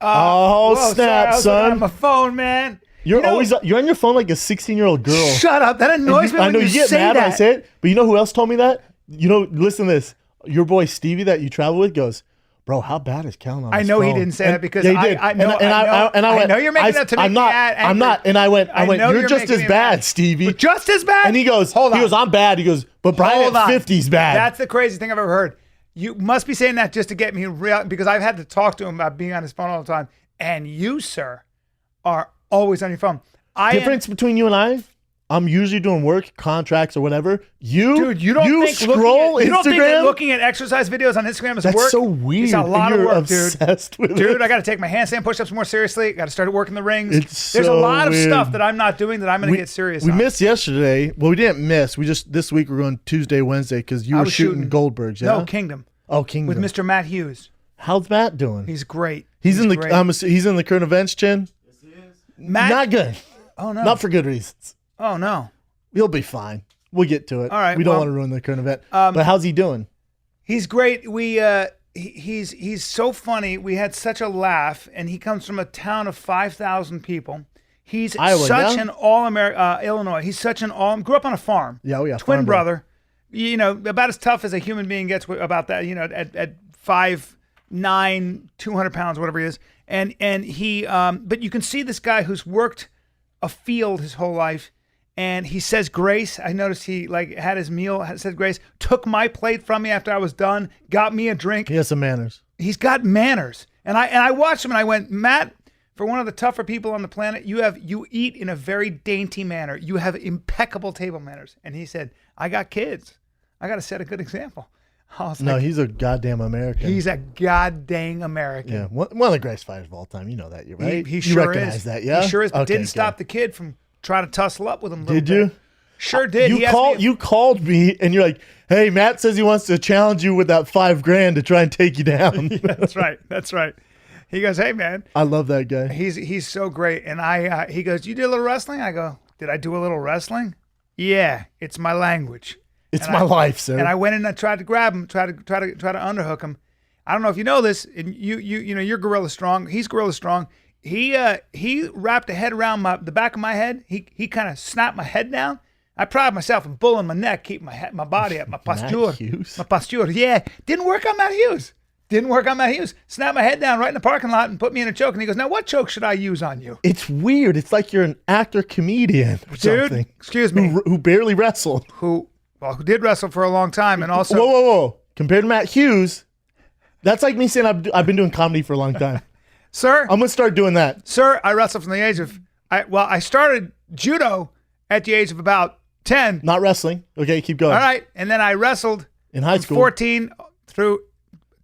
Whoa, snap, sorry, I was son. on my phone, man. You're on your phone like a 16-year-old girl. Shut up. That annoys me when I know you get say mad that. when I say it, but you know who else told me that? Listen to this. Your boy Stevie that you travel with goes, bro, how bad is Kellen on I his know phone? he didn't say that because yeah, he did. I know. I went, you're making that to make me I'm not. And I went, you're just as bad, Stevie. But just as bad? And he goes, I'm bad. He goes, but Bryan at 50's bad. That's the crazy thing I've ever heard. You must be saying that just to get me real, because I've had to talk to him about being on his phone all the time. And you, sir, are always on your phone. Difference between you and I? I'm usually doing work, contracts, or whatever. Dude, you don't think scroll Instagram? You don't think that looking at exercise videos on Instagram is work? That's so weird. It's a lot of work, dude. Dude, I got to take my handstand push-ups more seriously. Got to start working the rings. There's a lot of stuff that I'm not doing that I'm going to get serious on. We missed yesterday. Well, we didn't miss. This week we're going Tuesday, Wednesday because you were shooting Goldbergs. Yeah? No, Kingdom. Oh, Kingdom. With Mr. Matt Hughes. How's Matt doing? He's great. He's in the current events, Chin. Yes, he is. Matt, not good. Oh no. Not for good reasons. Oh no. He'll be fine. We'll get to it. All right. We don't want to ruin the current event. But how's he doing? He's great. He's so funny. We had such a laugh, and he comes from a town of 5,000 people. He's an all-American, Illinois. He's such an grew up on a farm. Yeah, Twin brother. You know, about as tough as a human being gets about that, you know, at 5'9", 200 pounds, whatever he is. And he, but you can see this guy who's worked a field his whole life. And he says grace. I noticed he had his meal, said grace, took my plate from me after I was done, got me a drink. He has some manners. He's got manners. And I watched him and I went, Matt, for one of the tougher people on the planet, you eat in a very dainty manner. You have impeccable table manners. And he said, I got kids. I got to set a good example. He's a goddamn American. He's a goddamn American. Yeah, one of the greatest fighters of all time. You know that, right? He you sure recognize is. that, yeah? He sure is, but didn't stop the kid from trying to tussle up with him a little bit. Did you? Sure did. You called me and you're like, hey, Matt says he wants to challenge you with that $5,000 to try and take you down. Yeah, that's right. That's right. He goes, hey, man. I love that guy. He's so great. And he goes, you did a little wrestling? I go, did I do a little wrestling? Yeah, it's my language. It's my life, sir. And I went in and I tried to grab him, try to underhook him. I don't know if you know this, and you know you're gorilla strong. He's gorilla strong. He wrapped a head around the back of my head. He kind of snapped my head down. I pride myself in bulling my neck, keep my body up, my posture. Matt Hughes? My posture. Yeah, didn't work on Matt Hughes. Snapped my head down right in the parking lot and put me in a choke. And he goes, now what choke should I use on you? It's weird. It's like you're an actor comedian or something. Excuse me. Who barely wrestled. Who did wrestle for a long time and also. Whoa. Compared to Matt Hughes, that's like me saying I've been doing comedy for a long time. Sir. I'm going to start doing that. Sir, I wrestled from the age of, I started judo at the age of about 10. Not wrestling. Okay, keep going. All right. And then I wrestled in high school. 14 through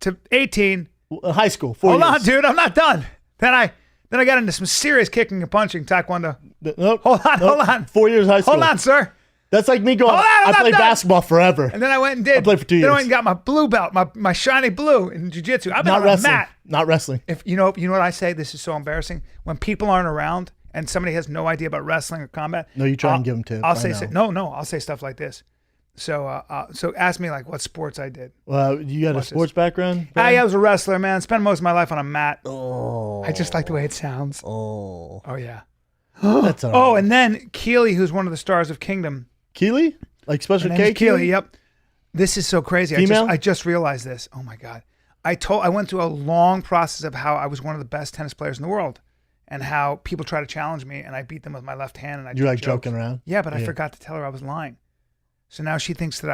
to 18. High school. 4 years. Hold on, dude. I'm not done. Then I got into some serious kicking and punching, taekwondo. Nope. Hold on. 4 years high school. Hold on, sir. That's like me going, I played basketball forever. And then I went and did. I played for 2 years. Then I went and got my blue belt, my shiny blue in jiu-jitsu. I've been not on wrestling. a mat. Not wrestling. If you know what I say, this is so embarrassing. When people aren't around and somebody has no idea about wrestling or combat. No, you try and give them tips. I'll say I'll say stuff like this. So ask me like what sports I did. Well, you got a sports background? I was a wrestler, man. Spent most of my life on a mat. Oh. I just like the way it sounds. Oh. Oh yeah. That's all right. Oh, and then Keely, who's one of the stars of Kingdom. Keely? Like Special K? Keely, yep. This is so crazy. Female? I just realized this. Oh my God. I went through a long process of how I was one of the best tennis players in the world and how people try to challenge me and I beat them with my left hand. And You're like joking around? Yeah, but I forgot to tell her I was lying. So now she thinks that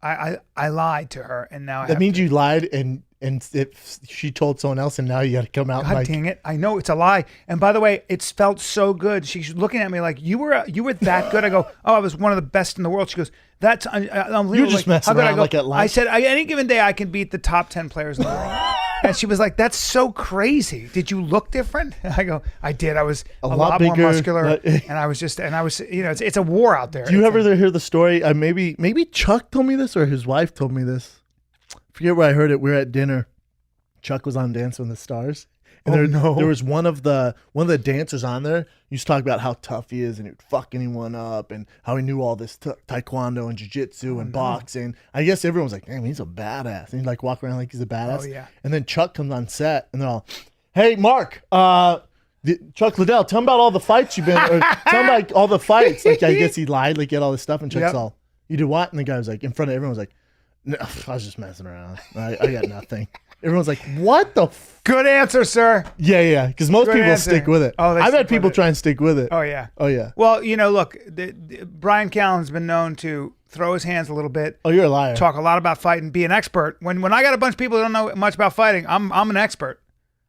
I lied to her and now that means you lied and if she told someone else and now you got to come out God like. dang it. I know it's a lie. And by the way, it's felt so good. She's looking at me like, you were that good. I go, oh, I was one of the best in the world. She goes, that's unbelievable. You're just messing around like at life. I said, any given day I can beat the top 10 players in the world. And she was like, that's so crazy. Did you look different? I go, I did. I was a lot bigger, more muscular. And I was, you know, it's a war out there. Do you ever hear the story? Maybe Chuck told me this or his wife told me this. Forget where I heard it. We were at dinner. Chuck was on Dancing with the Stars. And there was one of the dancers on there. He used to talk about how tough he is and he'd fuck anyone up and how he knew all this taekwondo and jiu-jitsu and boxing. I guess everyone was like, damn, he's a badass. And he'd like walk around like he's a badass. Oh, yeah. And then Chuck comes on set and they're all, Hey, Mark, Chuck Liddell, tell him about all the fights you've been, or tell him like all the fights. Like, I guess he lied, like, get all this stuff. And Chuck's all, you do what? And the guy was like, in front of everyone, was like, no, I was just messing around. I got nothing. Everyone's like, what the Good answer, sir. Yeah. Because most people stick with it. Oh, I've had people try and stick with it. Oh, yeah. Oh, yeah. Well, look, Bryan Callen's been known to throw his hands a little bit. Oh, you're a liar. Talk a lot about fighting, be an expert. When I got a bunch of people who don't know much about fighting, I'm an expert.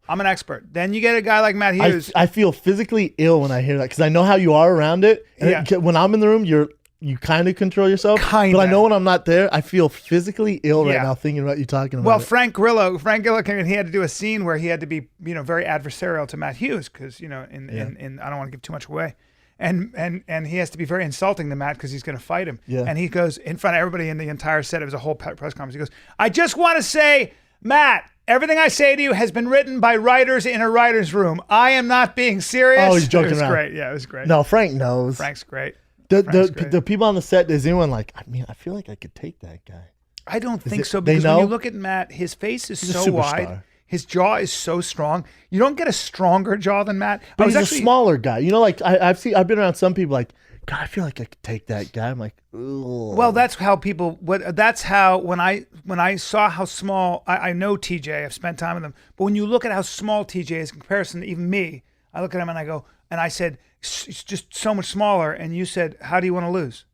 I'm an expert. Then you get a guy like Matt Hughes. I feel physically ill when I hear that because I know how you are around it. And when I'm in the room, you kind of control yourself. Kinda. But I know when I'm not there, I feel physically ill right now thinking about you talking about it. Frank Grillo he had to do a scene where he had to be, very adversarial to Matt Hughes because, in I don't want to give too much away. And he has to be very insulting to Matt because he's going to fight him. Yeah. And he goes in front of everybody in the entire set. It was a whole press conference. He goes, I just want to say, Matt, everything I say to you has been written by writers in a writer's room. I am not being serious. Oh, he's joking around. It was great. Yeah, it was great. No, Frank knows. Frank's great. The people on the set, is anyone like, I feel like I could take that guy? I don't think so because when you look at Matt, his face is so wide. His jaw is so strong. You don't get a stronger jaw than Matt. But he's a smaller guy. Like I've been around some people like, God, I feel like I could take that guy. I'm like, ugh. Well, that's how people. That's how when I saw how small. I know TJ. I've spent time with him. But when you look at how small TJ is in comparison to even me, I look at him and I go, and I said, it's just so much smaller. And you said, how do you want to lose?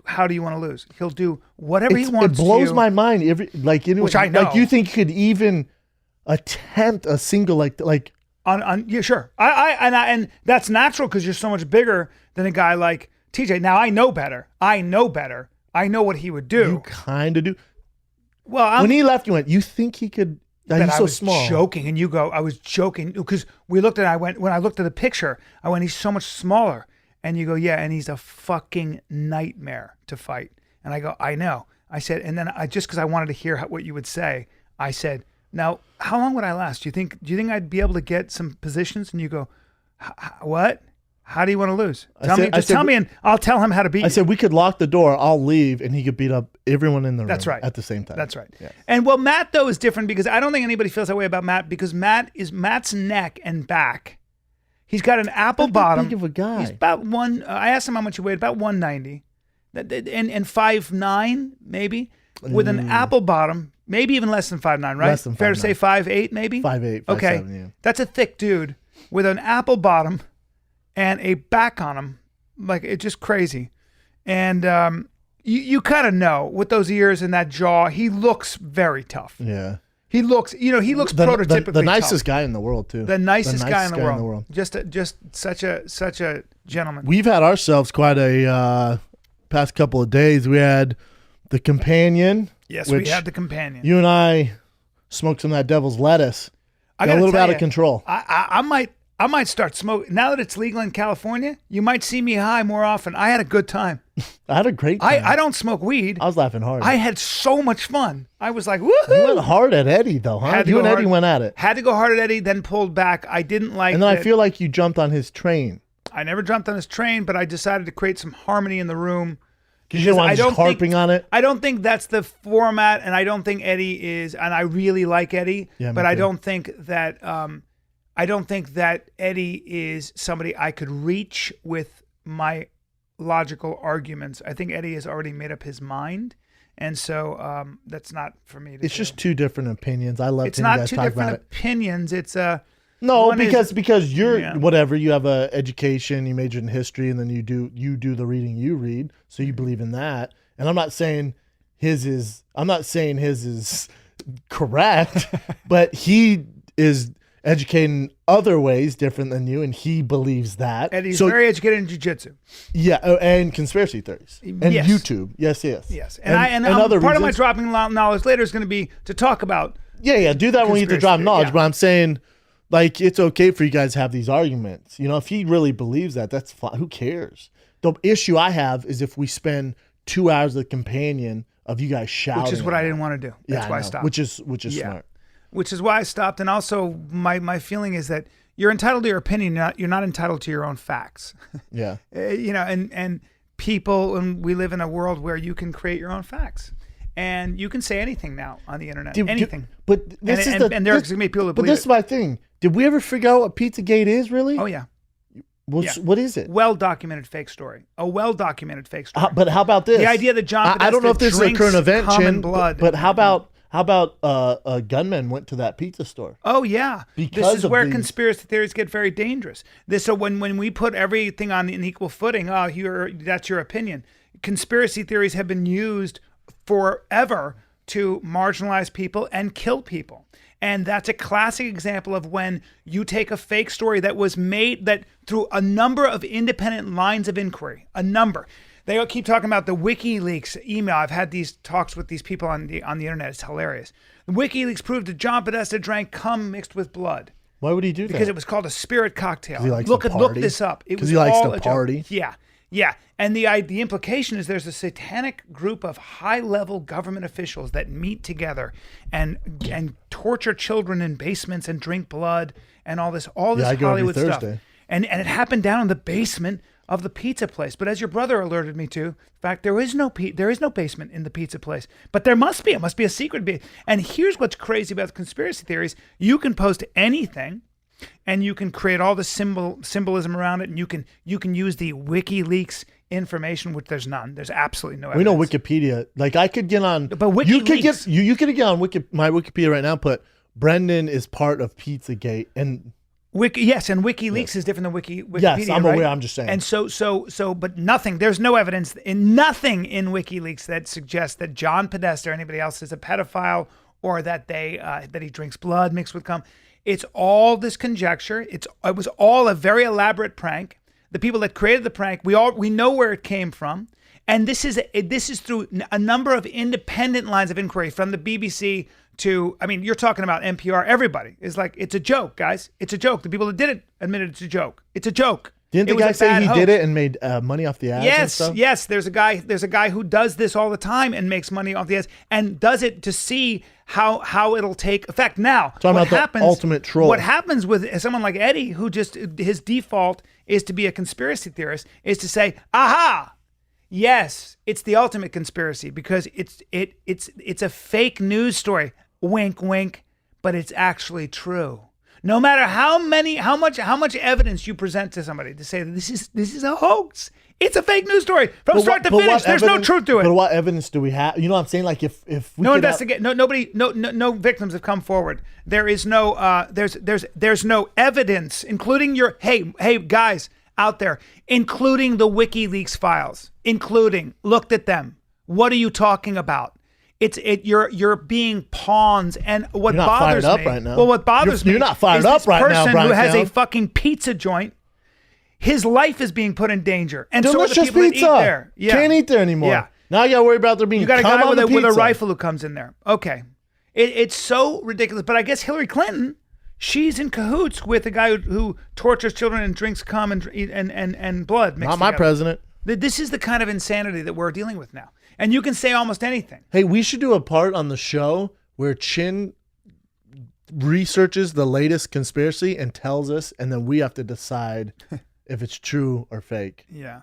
How do you want to lose? He'll do whatever he wants. It blows my mind. Which I know. Like you think you could even attempt a single like. Yeah, sure. And that's natural because you're so much bigger than a guy like TJ. Now I know better. I know what he would do. You kind of do. Well, when he left, you went, you think he could? He's so small. Joking, and you go, I was joking because we looked at. When I looked at the picture, I went, he's so much smaller, and you go, yeah, and he's a fucking nightmare to fight. And I go, I know. I said, and then just because I wanted to hear what you would say, I said, now how long would I last? Do you think I'd be able to get some positions? And you go, what? How do you want to lose? Tell me, and I'll tell him how to beat you. I said, we could lock the door, I'll leave, and he could beat up everyone in the room. That's right. At the same time. That's right. Yes. And Matt, though, is different because I don't think anybody feels that way about Matt because Matt's neck and back. He's got an apple bottom. Big of a guy. He's about I asked him how much he weighed, about 190. And 5'9", maybe, with an apple bottom, maybe even less than 5'9", right? Less than 5'9". Fair to say 5'8", maybe? 5'8", 5'7", okay. yeah. That's a thick dude with an apple bottom and a back on him. Like, it's just crazy. And you kind of know, with those ears and that jaw, he looks very tough. Yeah. He looks prototypically the nicest tough. guy in the world, too. The nicest guy in the world. Just such a gentleman. We've had ourselves quite a past couple of days. We had the Companion. Yes, we had the Companion. You and I smoked some of that devil's lettuce. Got a little bit out of control. I might start smoking. Now that it's legal in California, you might see me high more often. I had a good time. I had a great time. I don't smoke weed. I was laughing hard. I had so much fun. I was like, woohoo! You went hard at Eddie, though, huh? You and Eddie went at it. Had to go hard at Eddie, then pulled back. I didn't like And then I feel like you jumped on his train. I never jumped on his train, but I decided to create some harmony in the room. Because you don't want just harping on it? I don't think that's the format, and I don't think Eddie is, and I really like Eddie, but I don't think that Eddie is somebody I could reach with my logical arguments. I think Eddie has already made up his mind, and so that's not for me to It's do. just two different opinions. I love it's you not guys two talk different about opinions. It's no, because you're whatever, you have a education, you majored in history, and then you do the reading you read, so you believe in that. And I'm not saying his is correct, but he is educating other ways different than you, and he believes that. And he's very educated in jiu-jitsu. Yeah, and conspiracy theories. And YouTube. Yes. And other part of my dropping knowledge later is going to be to talk about. Yeah, do that when you get to drop knowledge, but I'm saying, like, it's okay for you guys to have these arguments. If he really believes that, that's fine. Who cares? The issue I have is if we spend 2 hours of the Companion of you guys shouting. Which is what I didn't want to do. That's why I stopped. Which is smart. Which is why I stopped. And also, my feeling is that you're entitled to your opinion. You're not entitled to your own facts. Yeah. And people, and we live in a world where you can create your own facts. And you can say anything now on the internet. Anything. But this is and there's going to be people that believe But this is my thing. Did we ever figure out what Pizzagate is, really? Oh, yeah. What is it? Well-documented fake story. A well-documented fake story. But how about this? The idea that John Podesta I don't know if this is a current event, Chin, blood. but how about a gunman went to that pizza store? Oh, yeah. Because this is where conspiracy theories get very dangerous. So when we put everything on an equal footing, that's your opinion. Conspiracy theories have been used forever to marginalize people and kill people. And that's a classic example of when you take a fake story that was made that through a number of independent lines of inquiry, They all keep talking about the WikiLeaks email. I've had these talks with these people on the internet. It's hilarious. WikiLeaks proved that John Podesta drank cum mixed with blood. Why would he do that? Because it was called a spirit cocktail. He likes look to party. this up. Because he likes to party. Yeah. And the implication is there's a satanic group of high-level government officials that meet together and torture children in basements and drink blood and all this Hollywood stuff. And it happened down in the basement of the pizza place. But as your brother alerted me to, in fact, there is no basement in the pizza place. But there must be. It must be a secret. And here's what's crazy about the conspiracy theories. You can post anything, and you can create all the symbolism around it, and you can use the WikiLeaks information, which there's none. There's absolutely no evidence. We know Wikipedia. Like I could get on, but WikiLeaks, you could get on my Wikipedia right now. Put Brendan is part of Pizzagate and. And WikiLeaks is different than Wikipedia. Yes, I'm aware. Right? I'm just saying. And but nothing. There's no evidence in nothing in WikiLeaks that suggests that John Podesta or anybody else is a pedophile or that that he drinks blood mixed with cum. It's all this conjecture. It was all a very elaborate prank. The people that created the prank, we know where it came from, and this is through a number of independent lines of inquiry, from the BBC to, you're talking about NPR. Everybody is like, it's a joke, guys. It's a joke. The people that did it admitted it's a joke. It's a joke. Didn't the guy say he did it and made money off the ads and stuff? Yes. There's a guy who does this all the time and makes money off the ads and does it to see how it'll take effect. Now, talking about the ultimate troll. What happens with someone like Eddie, who just his default is to be a conspiracy theorist, is to say, aha, yes, it's the ultimate conspiracy because it's a fake news story. Wink, wink, but it's actually true. No matter how much evidence you present to somebody to say that this is a hoax, it's a fake news story from start to finish. There's no truth to it. But what evidence do we have? You know what I'm saying? Like if we no victims have come forward. There is no there's no evidence, including your hey guys out there, including the WikiLeaks files, looked at them. What are you talking about? You're being pawns, and what you're not bothers fired me. up right now. Well, what bothers me. You're not fired up right now, Brian. Person who has a fucking pizza joint, his life is being put in danger, and so are the people that eat there. Yeah. Can't eat there anymore. Yeah. Now you got to worry about there being. You got a guy with a rifle who comes in there. Okay, it's so ridiculous. But I guess Hillary Clinton, she's in cahoots with a guy who tortures children and drinks cum and blood. Not my president. This is the kind of insanity that we're dealing with now. And you can say almost anything. Hey, we should do a part on the show where Chin researches the latest conspiracy and tells us, and then we have to decide if it's true or fake. Yeah.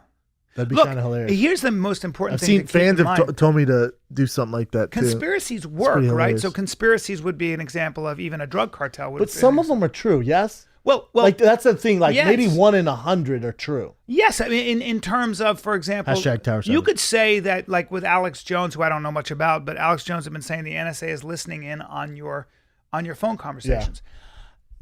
That'd be kind of hilarious. Here's the most important thing. I've seen fans have told me to do something like that too. Conspiracies work, right? So conspiracies would be an example of even a drug cartel. But some of them are true, yes? Well, like that's the thing. Like yes. Maybe 1 in 100 are true. Yes, in terms of, for example, you could say that, like with Alex Jones, who I don't know much about, but Alex Jones have been saying the NSA is listening in on your phone conversations. Yeah.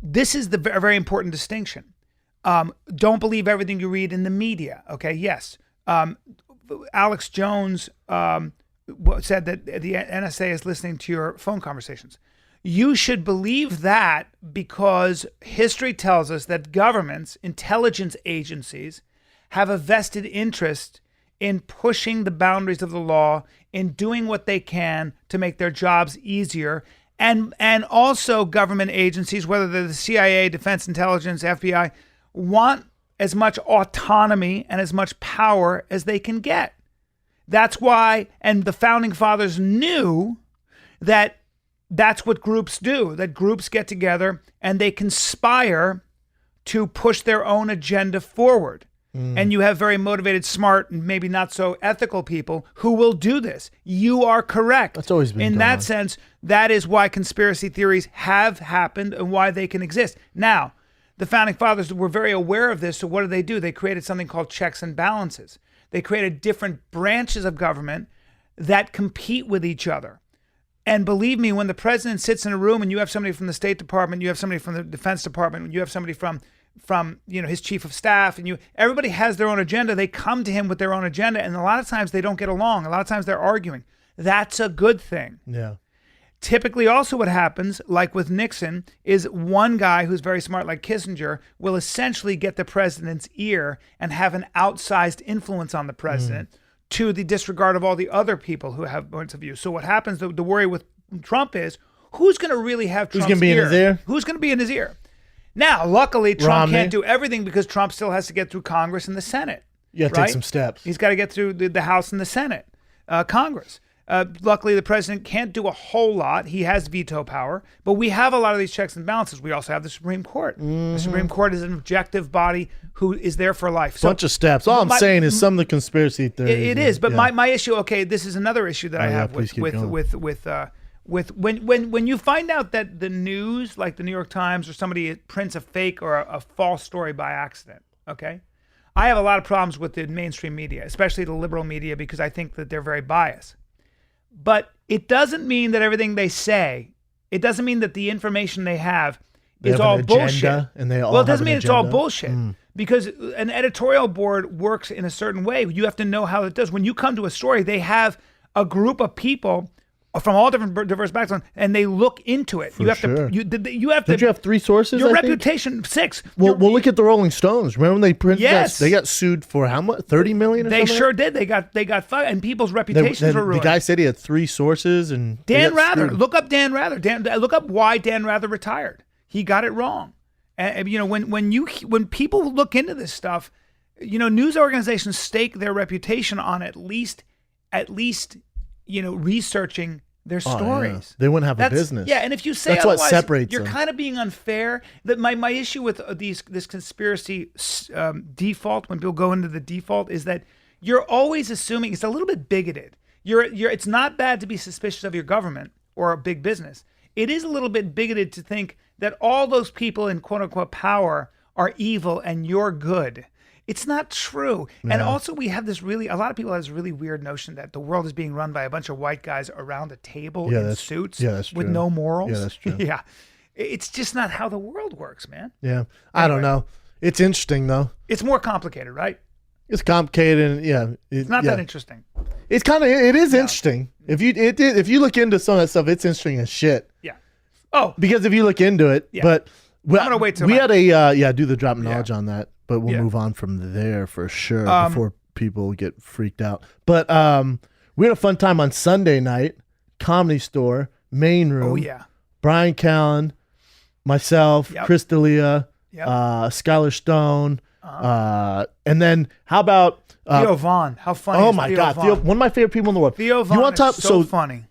This is the very important distinction. Don't believe everything you read in the media. Okay, yes. Alex Jones said that the NSA is listening to your phone conversations. You should believe that because history tells us that governments, intelligence agencies, have a vested interest in pushing the boundaries of the law, in doing what they can to make their jobs easier. And also government agencies, whether they're the CIA, Defense Intelligence, FBI, want as much autonomy and as much power as they can get. That's why, and the founding fathers knew that that's what groups do, that groups get together and they conspire to push their own agenda forward. And you have very motivated, smart, and maybe not so ethical people who will do this. You are correct. That's always been in going that on. sense. That is why conspiracy theories have happened and why they can exist. Now, the founding fathers were very aware of this. So what do? They created something called checks and balances. They created different branches of government that compete with each other. And believe me, when the president sits in a room and you have somebody from the State Department, you have somebody from the Defense Department, and you have somebody from his chief of staff, and everybody has their own agenda. They come to him with their own agenda, and a lot of times they don't get along. A lot of times they're arguing. That's a good thing. Yeah. Typically, also what happens, like with Nixon, is one guy who's very smart, like Kissinger, will essentially get the president's ear and have an outsized influence on the president to the disregard of all the other people who have points of view. So what happens, the worry with Trump is, who's going to really have Trump's Who's going to be in his ear? Who's going to be in his ear? Now, luckily, Trump Romney. can't do everything because Trump still has to get through Congress and the Senate. You have to right? take some steps. He's got to get through the House and the Senate, Congress. Luckily, the president can't do a whole lot. He has veto power, but we have a lot of these checks and balances. We also have the Supreme Court. The Supreme Court is an objective body who is there for life. So Bunch of steps. All I'm saying is some of the conspiracy theories. it is, but yeah. my issue. Okay, this is another issue that I have please keep going. with when you find out that the news, like the New York Times or somebody prints a fake or a false story by accident. Okay, I have a lot of problems with the mainstream media, especially the liberal media, because I think that they're very biased. But it doesn't mean that everything they say, it doesn't mean that the information they have is all bullshit. And they all well, it have doesn't an mean it's all agenda. bullshit because an editorial board works in a certain way. You have to know how it does. When you come to a story, they have a group of people from all different diverse backgrounds, and they look into it. You have sure. to. You have to. Did you have 3 sources? Your I think? reputation 6. Well, look at the Rolling Stones. Remember when they printed Yes. that? They got sued for how much? 30 million. Or They something? sure did. They got fired, and people's reputations were ruined. The guy said he had 3 sources, and they Dan got Rather. screwed. Look up Dan Rather. Look up why Dan Rather retired. He got it wrong. And when people look into this stuff, news organizations stake their reputation on at least researching their stories. Yeah. They wouldn't have a business. Yeah, and if you say That's otherwise, what separates you're them. kind of being unfair. That my issue with this conspiracy default, when people go into the default, is that you're always assuming it's a little bit bigoted. It's not bad to be suspicious of your government or a big business. It is a little bit bigoted to think that all those people in quote unquote power are evil and you're good. It's not true. Yeah. And also a lot of people have this really weird notion that the world is being run by a bunch of white guys around a table in suits with no morals. Yeah, that's true. Yeah. It's just not how the world works, man. Yeah. I don't know. It's interesting though. It's more complicated, right? It's complicated, and it's not that interesting. It is interesting. If you look into some of that stuff, it's interesting as shit. Yeah. Oh, because if you look into it, but I'm gonna wait till we had do the drop knowledge on that, but we'll move on from there for sure before people get freaked out. But we had a fun time on Sunday night, Comedy Store, main room. Oh yeah. Bryan Callen, myself, Chris D'Elia, Skylar Stone, and then how about Theo Vaughn? How funny! Oh is my Theo God, Vaughn? Theo, one of my favorite people in the world. Theo Vaughn is so funny.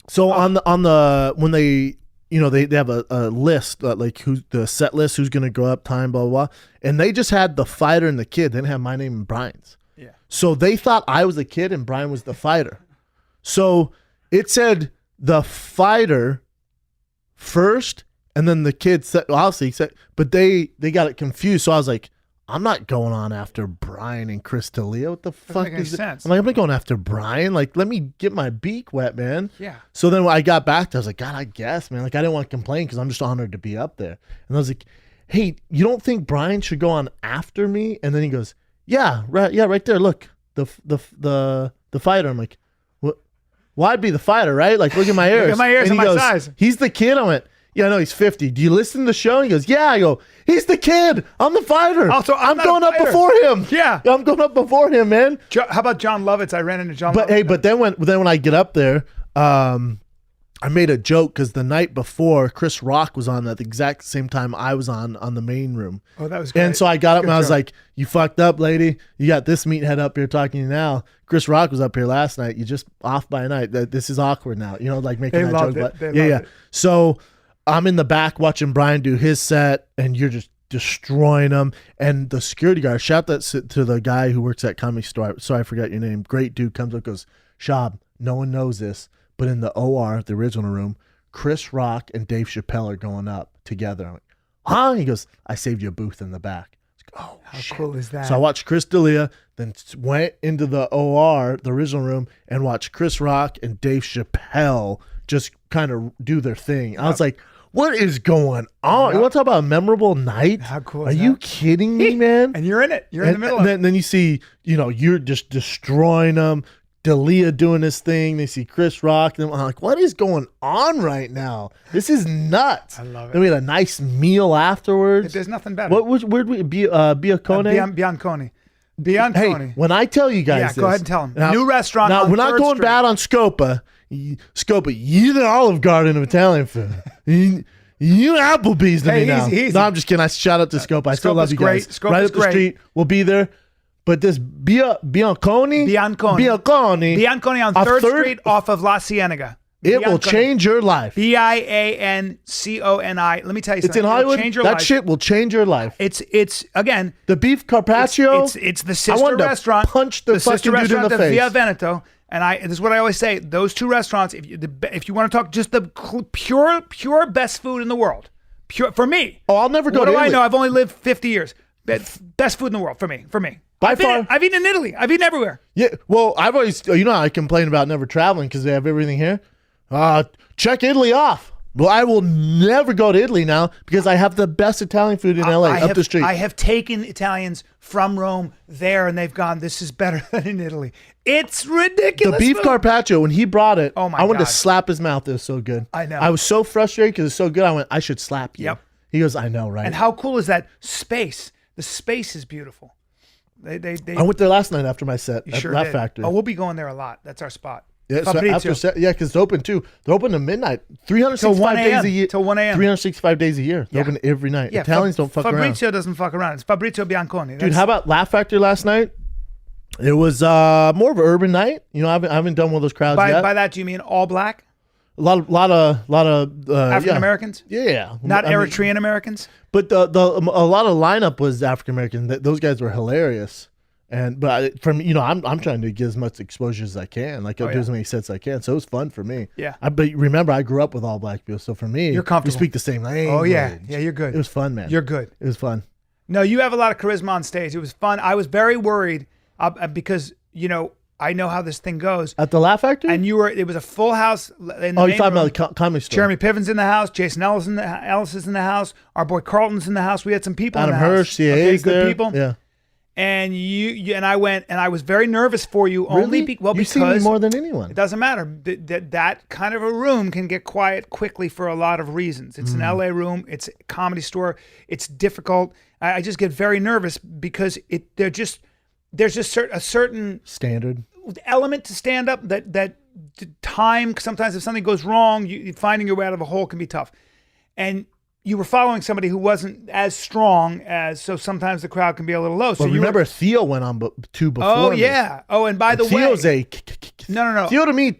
So on the when they they have a list like who's the set list, who's gonna go up, time, blah blah blah, and they just had the fighter and the kid. They didn't have my name and Bryan's. Yeah. So they thought I was the kid and Bryan was the fighter. So it said the fighter first, and then the kid said, but they got it confused. So I was like, I'm not going on after Bryan and Chris D'Elia. What the fuck is sense. I'm like, I'm not going after Bryan. Like, let me get my beak wet, man. Yeah. So then when I got back to, I was like, God, I guess, man. Like, I didn't want to complain because I'm just honored to be up there. And I was like, hey, you don't think Bryan should go on after me? And then he goes, yeah, right there. Look, the fighter. I'm like, what? Well, I'd be the fighter, right? Like, look at my ears. Look at my ears and and he my goes, size. He's the kid. I went, yeah, no, he's 50. Do you listen to the show? And he goes, yeah. I go, he's the kid. I'm the fighter. Also, I'm not going a up fighter. before him. Yeah. I'm going up before him, man. How about John Lovitz? I ran into John But Lovitz. hey, but then when I get up there, I made a joke because the night before Chris Rock was on at the exact same time I was on the main room. Oh, that was great. And so I got up Good and I was joke. like, you fucked up, lady. You got this meathead up here talking to you now. Chris Rock was up here last night. You just off by a night. This is awkward now. Like making They that loved joke. it. But They loved it. So I'm in the back watching Bryan do his set, and you're just destroying them. And the security guard, shout that to the guy who works at Comedy Store. Sorry, I forgot your name. Great dude, comes up, goes, Shab, no one knows this, but in the OR, the original room, Chris Rock and Dave Chappelle are going up together. I'm like, huh? He goes, I saved you a booth in the back. Oh, how shit. cool is that? So I watched Chris D'Elia, then went into the OR, the original room, and watched Chris Rock and Dave Chappelle just kind of do their thing. I was like, what is going on? You want to talk about a memorable night? How cool Are is you that? kidding me, man? And you're in it. You're in the middle of it. Then you see, you're just destroying them. D'Elia doing his thing. They see Chris Rock. And I'm like, what is going on right now? This is nuts. I love it. Then we had a nice meal afterwards. There's nothing better. Where'd we be? Biancone? Biancone. Hey, Biancone. when I tell you guys this. Go ahead and tell them. Now, New restaurant Now, on we're not 3rd going Street. bad on Scopa. Scopa, you the Olive Garden of Italian food. You Applebee's to me now. Easy. No, I'm just kidding. I shout out to Scopa. I still love you guys. Scopa's right up the great. street. We'll be there. But this Biancone on 3rd Street off of La Cienega. It will change your life. Bianconi. Let me tell you something. It's in Hollywood. Change your That life. shit will change your life. It's again. The beef carpaccio. It's the I sister wanted to restaurant. punch the sister fucking dude in restaurant, the the face. Via Veneto. And this is what I always say: those two restaurants. If you want to talk just the pure best food in the world, pure for me. Oh, I'll never go what to do Italy. I know? I've only lived 50 years. Best food in the world for me. By far. I've eaten in Italy. I've eaten everywhere. Yeah, well, I've always, how I complain about never traveling because they have everything here. Check Italy off. Well, I will never go to Italy now because I have the best Italian food in LA up the street. I have taken Italians from Rome there, and they've gone, this is better than in Italy. It's ridiculous. The beef food. carpaccio, when he brought it, Oh my I wanted God. to slap his mouth. It was so good. I know. I was so frustrated because it's so good. I went, I should slap you. Yep. He goes, I know, right? And how cool is that space? The space is beautiful. They I went there last night after my set you at sure Laugh did. Factory. Oh, we'll be going there a lot. That's our spot. Yeah, so Fabrizio. after set, because it's open too. They're open to midnight, Till 1 365 days a.m. a year. Till 1 a.m. 365 days a year. They're open every night. Italians don't fuck around. Fabrizio doesn't fuck around. It's Fabrizio Bianconi. Dude, how about Laugh Factory last night? It was more of an urban night. I haven't done one of those crowds yet. By that, do you mean all black? A lot of African Americans? Yeah, Not I mean, Eritrean Americans? but a lot of lineup was African American. Those guys were hilarious. But I'm trying to get as much exposure as I can, like do as many sets as I can. So it was fun for me. Yeah. But remember, I grew up with all black people, so for me, You're comfortable. We speak the same language. Oh, yeah. Yeah, you're good. It was fun, man. You're good. It was fun. No, you have a lot of charisma on stage. It was fun. I was very worried because, I know how this thing goes. At the Laugh Factory? And it was a full house. In the you're main talking room. about the Comedy Store. Jeremy Piven's in the house. Jason Ellis is in the house. Our boy Carlton's in the house. We had some people Adam in the house. Hirsch, CAA's good there. people. Yeah. And you and I went, and I was very nervous for you. Only Really? because You see me more than anyone. it doesn't matter. That kind of a room can get quiet quickly for a lot of reasons. It's an LA room. It's a Comedy Store. It's difficult. I just get very nervous because there's just a certain Standard. element to stand up that time. Sometimes if something goes wrong, finding your way out of a hole can be tough. And you were following somebody who wasn't as strong so sometimes the crowd can be a little low. So But remember, Theo went on two before oh me. yeah. Oh, and by the way, Theo's no. Theo to me,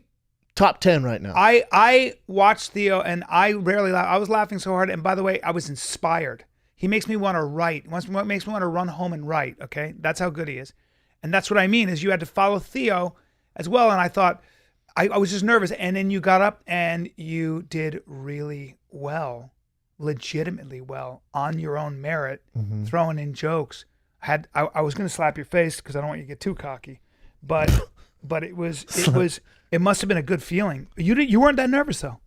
top 10 right now. I watched Theo and I rarely laugh. I was laughing so hard. And by the way, I was inspired. He makes me want to write. Makes me want to run home and write. Okay, that's how good he is. And that's what I mean is you had to follow Theo as well. And I thought I was just nervous. And then you got up and you did really well, legitimately well on your own merit, throwing in jokes. I was going to slap your face because I don't want you to get too cocky, but it must have been a good feeling. You weren't that nervous though.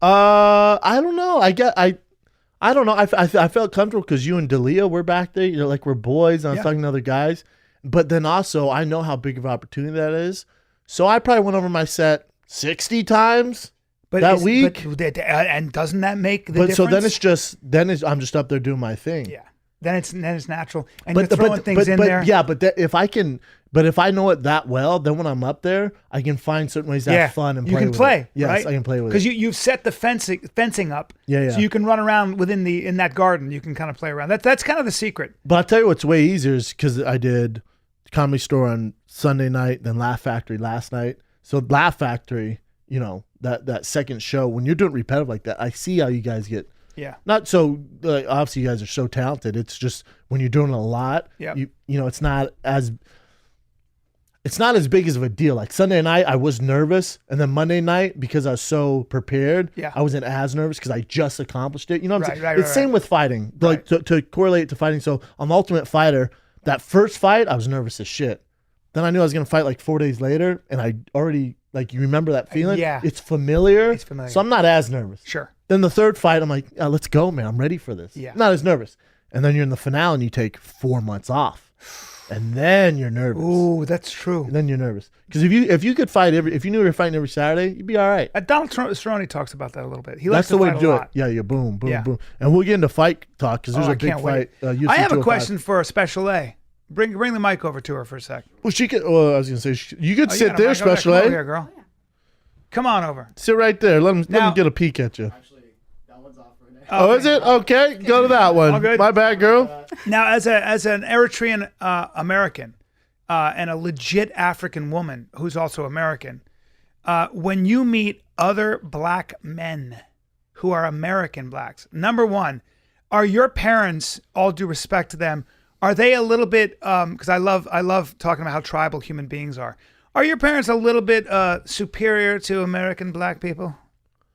I don't know. I don't know. I felt comfortable because you and D'Elia were back there. Like we're boys. And I was talking to other guys. But then also, I know how big of an opportunity that is. So I probably went over my set 60 times that week. And doesn't that make the difference? So then I'm just up there doing my thing. Yeah. Then it's natural. And you're throwing things in there. Yeah, but if I know it that well, then when I'm up there, I can find certain ways to have fun and play. You can play, Yes, right? I can play with it. Because you've set the fencing up. Yeah. So you can run around in that garden. You can kind of play around. That's kind of the secret. But I'll tell you what's way easier is because I did Comedy Store on Sunday night, then Laugh Factory last night. So Laugh Factory, that second show, when you're doing repetitive like that, I see how you guys get Yeah. Not so. Obviously, you guys are so talented. It's just when you're doing a lot, Yep. you know, it's not as big as of a deal. Like Sunday night, I was nervous, and then Monday night, because I was so prepared, I wasn't as nervous because I just accomplished it. You know what I'm saying? It's same with fighting. Like to correlate to fighting. So on The Ultimate Fighter, that first fight, I was nervous as shit. Then I knew I was gonna fight like 4 days later, and I already you remember that feeling? Yeah. It's familiar. It's familiar. So I'm not as nervous. Sure. Then the third fight, I'm like, let's go, man. I'm ready for this. Yeah. I'm not as nervous. And then you're in the finale and you take 4 months off. And then you're nervous. Ooh, that's true. And then you're nervous. Because if you could fight if you knew you were fighting every Saturday, you'd be all right. Donald Cerrone talks about that a little bit. He That's likes the to way fight to do a it. lot. Yeah, boom, boom, boom. And we'll get into fight talk because there's a big fight. UFC I have a 205. question for Special A. Bring the mic over to her for a sec. Well, she could. Well, I was gonna say you could sit got a there, mic over Special Come over A. here, girl. Come on over. Sit right there. Let them get a peek at you. Actually, that one's off right now. Oh, is it? Okay, go to that one. All good. My bad, girl. Now, as an Eritrean American and a legit African woman who's also American, when you meet other black men who are American blacks, number one, are your parents, all due respect to them, are they a little bit? Because I love talking about how tribal human beings are. Are your parents a little bit superior to American black people?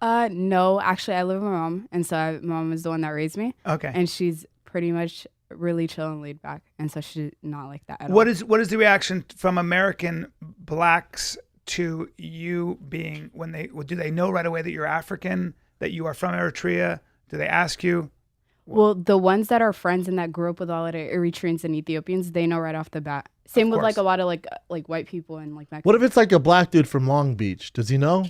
No, actually, I live with my mom, and so my mom is the one that raised me. Okay. And she's pretty much really chill and laid back, and so she's not like that at all. What is the reaction from American blacks to you being do they know right away that you're African, that you are from Eritrea? Do they ask you? Well, the ones that are friends and that grew up with all of the Eritreans and Ethiopians, they know right off the bat. Same with like a lot of like white people and like Mexicans. What if it's like a black dude from Long Beach? Does he know?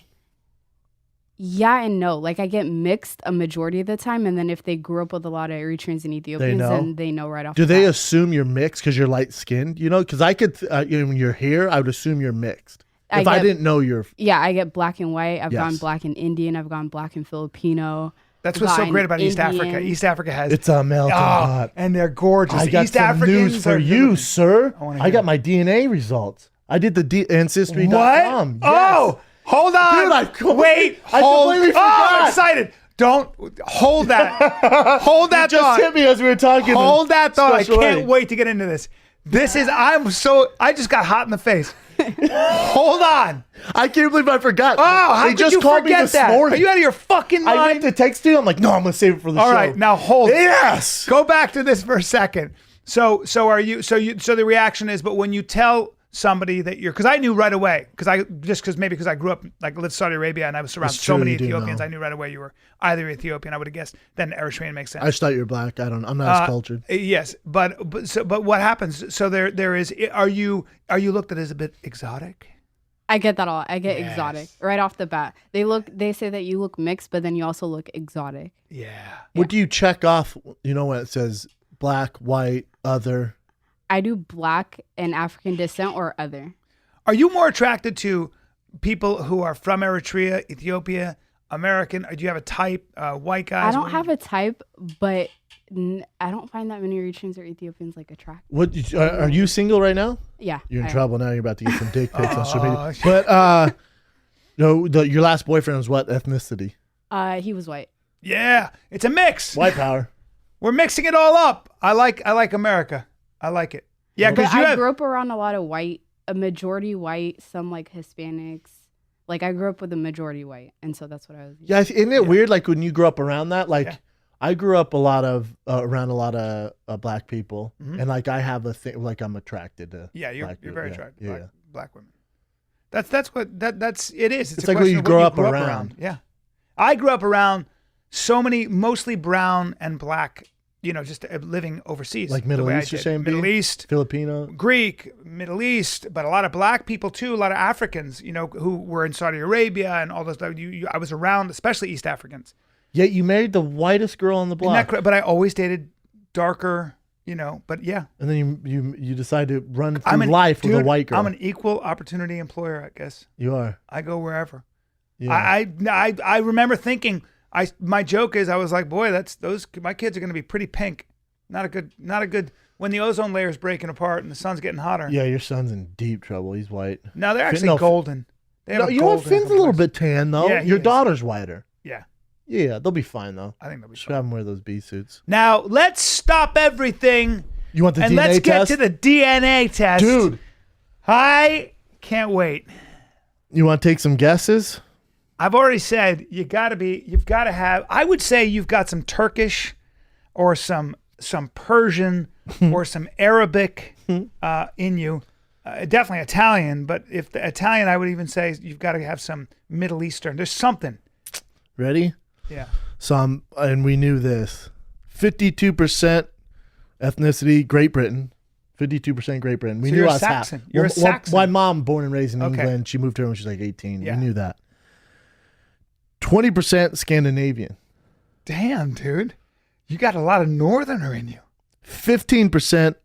Yeah and no. Like I get mixed a majority of the time, and then if they grew up with a lot of Eritreans and Ethiopians, then they know right off. Do the they bat. assume you're mixed because you're light skinned? You know, because I could, when you're here, I would assume you're mixed. If I didn't know you're. Yeah, I get black and white. I've gone black and Indian. I've gone black and Filipino. That's what's so great about East Africa. East Africa has It's a melting pot. and they're gorgeous. I got East some Africans news for you, sir. I got my DNA results. I did the Ancestry.com. What? Yes. Oh, hold on. Dude, I completely Oh, forgot. I'm excited. Don't hold that. Hold that Just thought. hit me as we were talking. Hold that thought. I Special can't A. wait to get into this. I just got hot in the face. Hold on. I can't believe I forgot. Oh, how they could just you called me forget this that? morning. Are you out of your fucking mind? I meant to text you. I'm like, no, I'm gonna save it for the show. All right, now hold. Yes. Go back to this for a second. So the reaction is, but when you tell somebody that you're, because I knew right away, because I grew up, like, lived in Saudi Arabia and I was around That's so true, many you do Ethiopians, know. I knew right away you were either Ethiopian. I would have guessed. Then Eritrean makes sense. I just thought you were black. I'm not as cultured. Yes, but what happens? So there is. Are you looked at as a bit exotic? I get that all. I get exotic right off the bat. They say that you look mixed, but then you also look exotic. Yeah. What do you check off? You know when it says black, white, other. I do black and African descent or other. Are you more attracted to people who are from Eritrea, Ethiopia, American? Or do you have a type? White guys? I don't have a type, but I don't find that many Eritreans or Ethiopians like attractive. What are you single right now? Yeah. You're in trouble now. You're about to get some dick pics on social media. shit. But your last boyfriend was what ethnicity? He was white. Yeah, it's a mix. White power. We're mixing it all up. I like America. I like it. Yeah, because I grew up around a lot of white, a majority white, some like Hispanics. Like I grew up with a majority white, and so that's what I was. Yeah, isn't it weird? Like when you grew up around that, like Yeah. I grew up around a lot of black people, and like I have a thing, like I'm attracted to. Yeah, you're black very people. attractive. Yeah. Black women. That's it is. It's a like what question you of grow what up around. Yeah, I grew up around so many, mostly brown and black. Just living overseas. Like the Middle way I East, you're did. saying, Middle B? East, Filipino. Greek, Middle East, but a lot of black people too. A lot of Africans, who were in Saudi Arabia and all those. I was around, especially East Africans. Yet you married the whitest girl on the Isn't block, that but I always dated darker. But yeah. and then you decide to run through life with a white girl. I'm an equal opportunity employer, I guess. You are. I go wherever. Yeah. I remember thinking. My joke is I was like, boy, my kids are going to be pretty pink. Not a good. When the ozone layer is breaking apart and the sun's getting hotter. Yeah, your son's in deep trouble. He's white. No, they're actually golden. They have No, a you know what? golden Finn's a little complexion. bit tan though. Yeah, he Your is. daughter's whiter. Yeah. Yeah, they'll be fine though. I think they'll be Should fine. have them wear those bee suits. Now let's stop everything You want the and DNA let's get test? to the DNA test, Dude, I can't wait. you want to take some guesses? I've already said you've got to have. I would say you've got some Turkish, or some Persian, or some Arabic in you. Definitely Italian, but if the Italian, I would even say you've got to have some Middle Eastern. There's something. Ready? Yeah. So and we knew this. 52% ethnicity, Great Britain. 52% Great Britain. We So knew you're a I was Saxon. half. You're a Saxon. My mom, born and raised in Okay. England, she moved here when she was like 18. Yeah. We knew that. 20% Scandinavian. Damn, dude, you got a lot of Northerner in you. 15%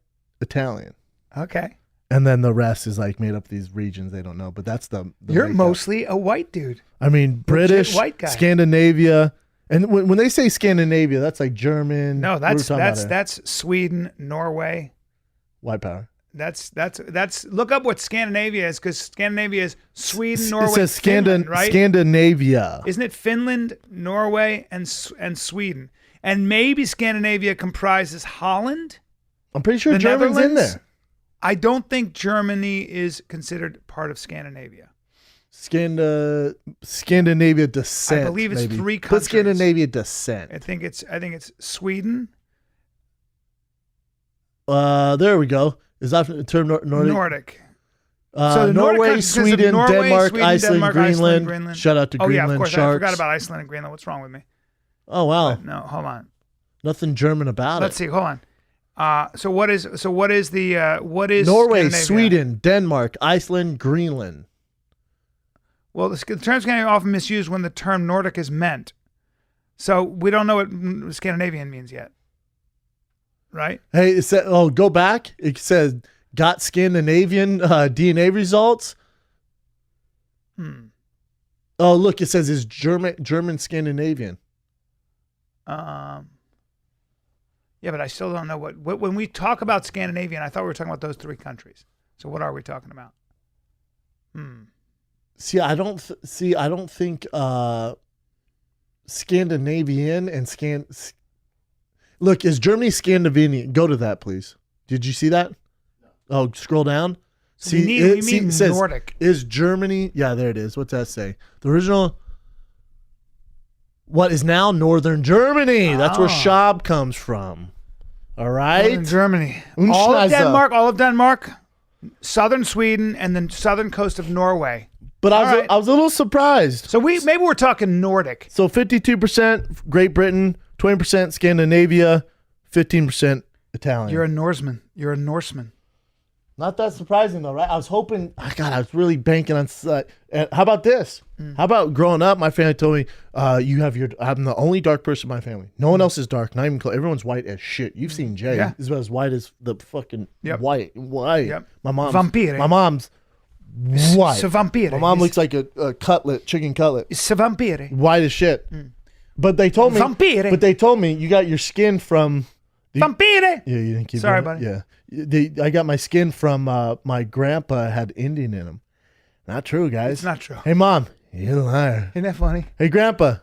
Italian. Okay. And then the rest is like made up these regions they don't know, but that's the You're makeup. mostly a white dude. I mean, British, white guy. Scandinavia, and when they say Scandinavia, that's like German. No, what are we that's talking about here? that's Sweden, Norway. White power. That's look up what Scandinavia is, because Scandinavia is Sweden, Norway, It says Finland, right? Scandinavia. Isn't it Finland, Norway, and Sweden? And maybe Scandinavia comprises Holland. I'm pretty sure The German's in Netherlands? there. I don't think Germany is considered part of Scandinavia. Scandinavia descent. I believe it's maybe. 3 Put countries. Scandinavia descent. I think it's Sweden, There we go. Is that the term Nordic? Nordic. So the Nordic Norway, countries consist of Sweden, Norway, Denmark, Sweden, Iceland, Denmark, Greenland. Greenland. Shout out to Oh Greenland yeah, of course. Sharks. I forgot about Iceland and Greenland. What's wrong with me? Oh wow, No, hold on. nothing German about Let's it. see. Hold on. So what is Norway, Scandinavia? Sweden, Denmark, Iceland, Greenland. Well, the term Scandinavian often misused when the term Nordic is meant. So we don't know what Scandinavian means yet, right? Hey, it said, go back. It says got Scandinavian DNA results. Oh, look, it says is German Scandinavian. Yeah, but I still don't know what when we talk about Scandinavian, I thought we were talking about those 3 countries. So what are we talking about? See, I don't think Scandinavian and Look, is Germany Scandinavian? Go to that, please. Did you see that? No. Oh, scroll down. So we mean it says, Nordic. Is Germany? Yeah, there it is. What's that say? The original. What is now Northern Germany? That's where Schwab comes from. All right. Northern Germany. Unschneiser. All of Denmark, southern Sweden, and then southern coast of Norway. But All right. I was a little surprised. So maybe we're talking Nordic. So 52% Great Britain, 20% Scandinavia, 15% Italian. You're a Norseman. You're a Norseman. Not that surprising though, right? I was hoping. God, I was really banking on. How about this? How about growing up? My family told me, I'm the only dark person in my family. No one else is dark. Not even close. Everyone's white as shit. You've seen Jay. Yeah. He's about as white as the fucking Yep. white. Yep. My mom's Vampire. My mom's white. C'est vampire. My mom looks like a cutlet, chicken cutlet, C'est vampire. white as shit. But they told me. Vampire. But they told me you got your skin from. Vampire. Yeah, you didn't keep. Sorry, doing it? buddy. Yeah, I got my skin from my grandpa had Indian in him. Not true, guys. It's not true. Hey, mom, you're a liar. Isn't that funny? Hey, grandpa,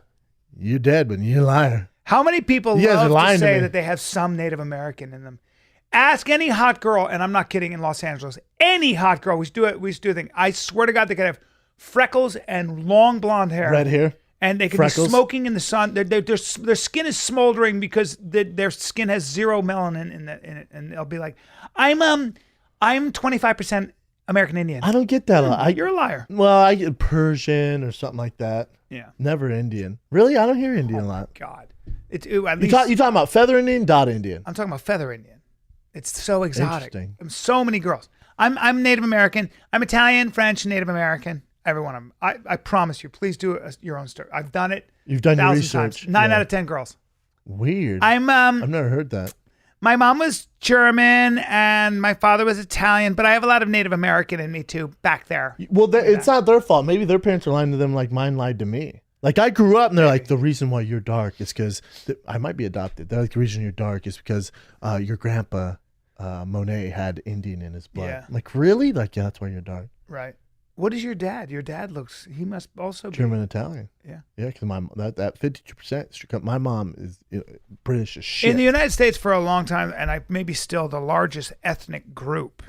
you're dead, but you're a liar. How many people You guys are love lying to to say me. that they have some Native American in them? Ask any hot girl, and I'm not kidding, in Los Angeles, any hot girl, we used to do a thing. I swear to God, they could have freckles and long blonde hair. Red hair. And they could Freckles? be smoking in the sun. Their skin is smoldering because their skin has 0 melanin in it. And they'll be like, I'm 25% American Indian. I don't get that a lot. You're a liar. Well, I get Persian or something like that. Yeah. Never Indian. Really? I don't hear Indian a lot. God. At least, You talking about feather Indian, dot Indian? I'm talking about feather Indian. It's so exotic. Interesting. So many girls. I'm Native American. I'm Italian, French, Native American. Every one of them. I promise you. Please do your own story. I've done it. You've done your 1,000 research. times. 9 Yeah. out of 10 girls. Weird. I've never heard that. My mom was German and my father was Italian, but I have a lot of Native American in me too back there. Well, it's not their fault. Maybe their parents are lying to them like mine lied to me. Like I grew up and they're like, the reason why you're dark is because I might be adopted. They're like, the reason you're dark is because your grandpa Monet had Indian in his blood. Yeah. I'm like, really? Like, yeah, that's why you're dark. Right. What is your dad? Your dad looks. He must also be German Italian. Yeah. Yeah, because that 52%. My mom is British as shit. In the United States for a long time, and maybe still the largest ethnic group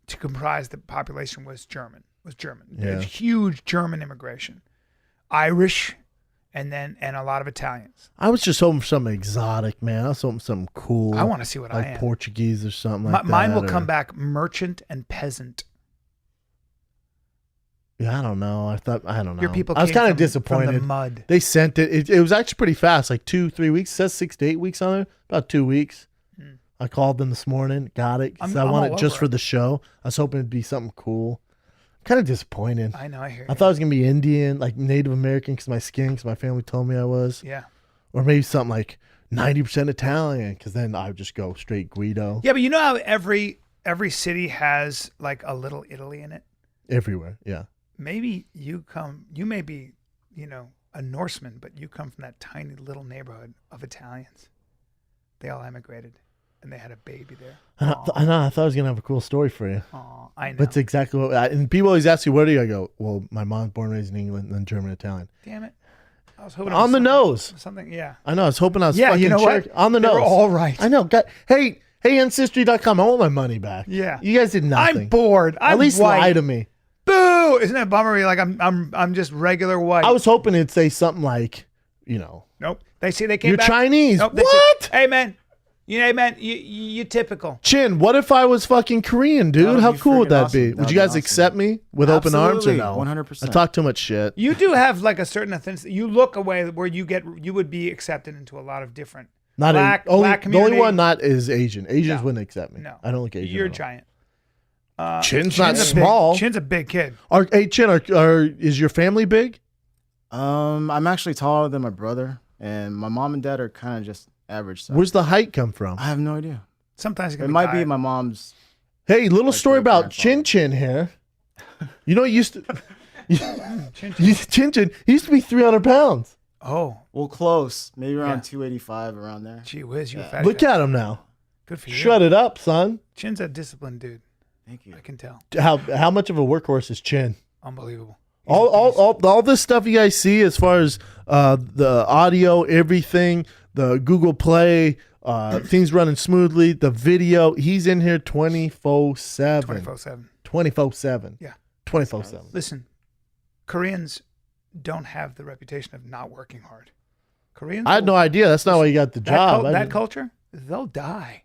to comprise the population was German. Yeah. There's huge German immigration, Irish, and a lot of Italians. I was just hoping for something exotic, man. I was hoping for something cool. I want to see what I am. Portuguese or something like that. Mine will come back merchant and peasant. Yeah, I don't know. I don't know. Your people. I was kind of from disappointed. the mud. They sent it. It was actually pretty fast, like 2-3 weeks. It says 6 to 8 weeks on it. About 2 weeks. I called them this morning, got it. 'Cause I want it just for the show. I was hoping it'd be something cool. Kind of disappointed. I know. I hear you. I thought it was gonna be Indian, like Native American, because my skin, because my family told me I was. Yeah. Or maybe something like 90% Italian, because then I would just go straight Guido. Yeah, but you know how every city has like a little Italy in it. Everywhere, yeah. Maybe you may be, a Norseman, but you come from that tiny little neighborhood of Italians. They all emigrated, and they had a baby there. I know. I thought I was gonna have a cool story for you. Oh, I know. But it's exactly what. And people always ask you, "Where do you?" I go, "Well, my mom's born and raised in England, and then German Italian." Damn it! I was hoping On the nose. Something, yeah. I know. I was hoping I was Yeah, fucking you know what? on the They nose. were all right. I know. Hey, Ancestry.com. I want my money back. Yeah. You guys did nothing. I'm bored. At least white. lie to me. Boo! Isn't that a bummer? You're like I'm just regular white. I was hoping it'd say something like, Nope. They came you're back. Chinese. Nope, they What? said, hey man, you typical. Chin, what if I was fucking Korean, dude? That would How be cool would freaking that awesome. be? That Would would you be guys awesome. accept me with open arms or no? Absolutely, 100%. I talk too much shit. You do have like a certain ethnicity. You look a way where you would be accepted into a lot of different Not black the only community. one not is Asian. Asians No. wouldn't accept me. No, I don't look Asian. You're at all. giant. Chin's not a small. Chin's a big kid. Hey, Chin, is your family big? I'm actually taller than my brother, and my mom and dad are kind of just average size. Where's the height come from? I have no idea. Sometimes It might be my mom's. Hey, little Like story your about grandfather. Chin Chin here. You know, he used to Chin. Chin Chin. He used to be 300 pounds. Oh, Well, close. Maybe around Yeah. 285, around there. gee whiz, you Yeah. fat. Look guy. at him now. Good for you. Shut it up, son. Chin's a disciplined dude. Thank you. I can tell. How much of a workhorse is Chin? Unbelievable. All this stuff you guys see as far as the audio, everything, the Google Play, things running smoothly, the video, he's in here 24/7. 24/7. 24/7. Yeah. 24/7. Listen, Koreans don't have the reputation of not working hard. Koreans. I had no idea. That's not why you got the job. That culture, they'll die.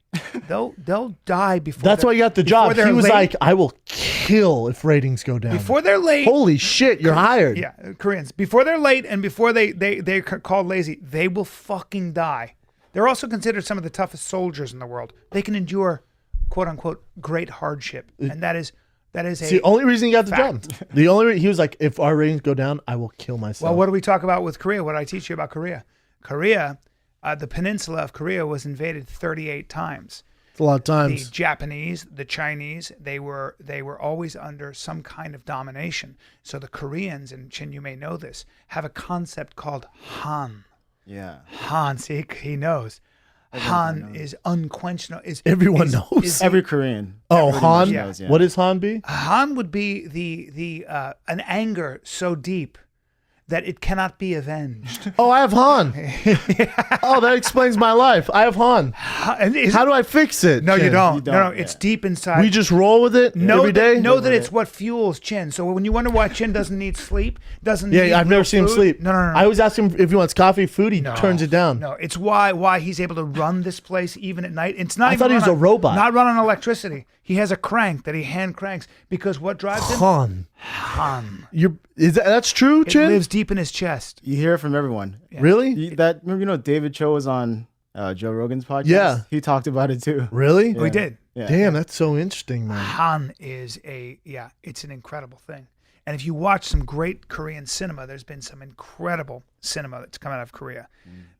They'll die before. That's why you got the before job. they're He was late. like, I will kill if ratings go down. Before they're late. Holy shit, you're hired. Yeah, Koreans. Before they're late and before they're called lazy, they will fucking die. They're also considered some of the toughest soldiers in the world. They can endure, quote unquote, great hardship, and that is It's the only reason he got the job. fact. The only he was like, if our ratings go down, I will kill myself. Well, what do we talk about with Korea? What did I teach you about Korea? Korea, the peninsula of Korea was invaded 38 times. It's a lot of The times. Japanese, the Chinese, they were always under some kind of domination. So the Koreans, and Chin, you may know this, have a concept called Han. Yeah. Han, see, he knows. Han is unquenchable. Everyone knows. is Every Korean. Oh, Everybody Han. knows, yeah. What does Han be? Han would be the an anger so deep that it cannot be avenged. Oh, I have Han. Oh, that explains my life. I have Han. And How do I fix it? No, you Chin? don't. You No, don't, it's yeah. deep inside. We just roll with it every day. Know that it's what fuels Chin. So when you wonder why Chin doesn't need sleep, doesn't need Yeah, I've never real seen him food- sleep. No. I always ask him if he wants coffee, food. He turns it down. No, it's why he's able to run this place even at night. It's not. I even thought he was run a robot. Not run on electricity. He has a crank that he hand cranks because what drives him? Han. Han. That's true, It Chin? lives deep in his chest. You hear it from everyone. Really? Remember, David Cho was on Joe Rogan's podcast? Yeah. He talked about it too. Really? We did. Yeah. Damn, that's so interesting, man. Han is it's an incredible thing. And if you watch some great Korean cinema, there's been some incredible cinema that's come out of Korea.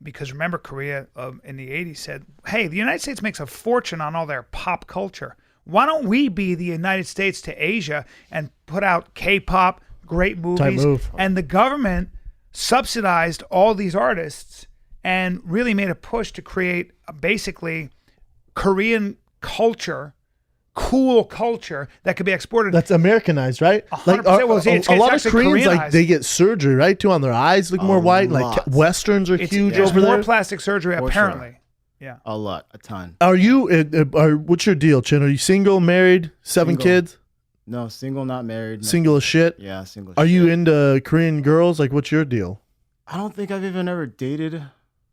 Because remember, Korea in the 80s said, hey, the United States makes a fortune on all their pop culture. Why don't we be the United States to Asia and put out K-pop, great movies? move. And the government subsidized all these artists and really made a push to create basically Korean culture, cool culture that could be exported. That's Americanized, right? 100%. Well, It's a lot of actually Koreans, like Koreanized. they get surgery, right? Too, on their eyes, look more white. Like lot. Westerns are huge There's over more there. plastic surgery, For apparently. Yeah. A lot, a ton. Are you? What's your deal, Chin? Are you single, married, 7 Single. kids, No, single, not married. no- single as shit? Yeah, single. Are shit. you into Korean girls? Like, what's your deal? I don't think I've even ever dated.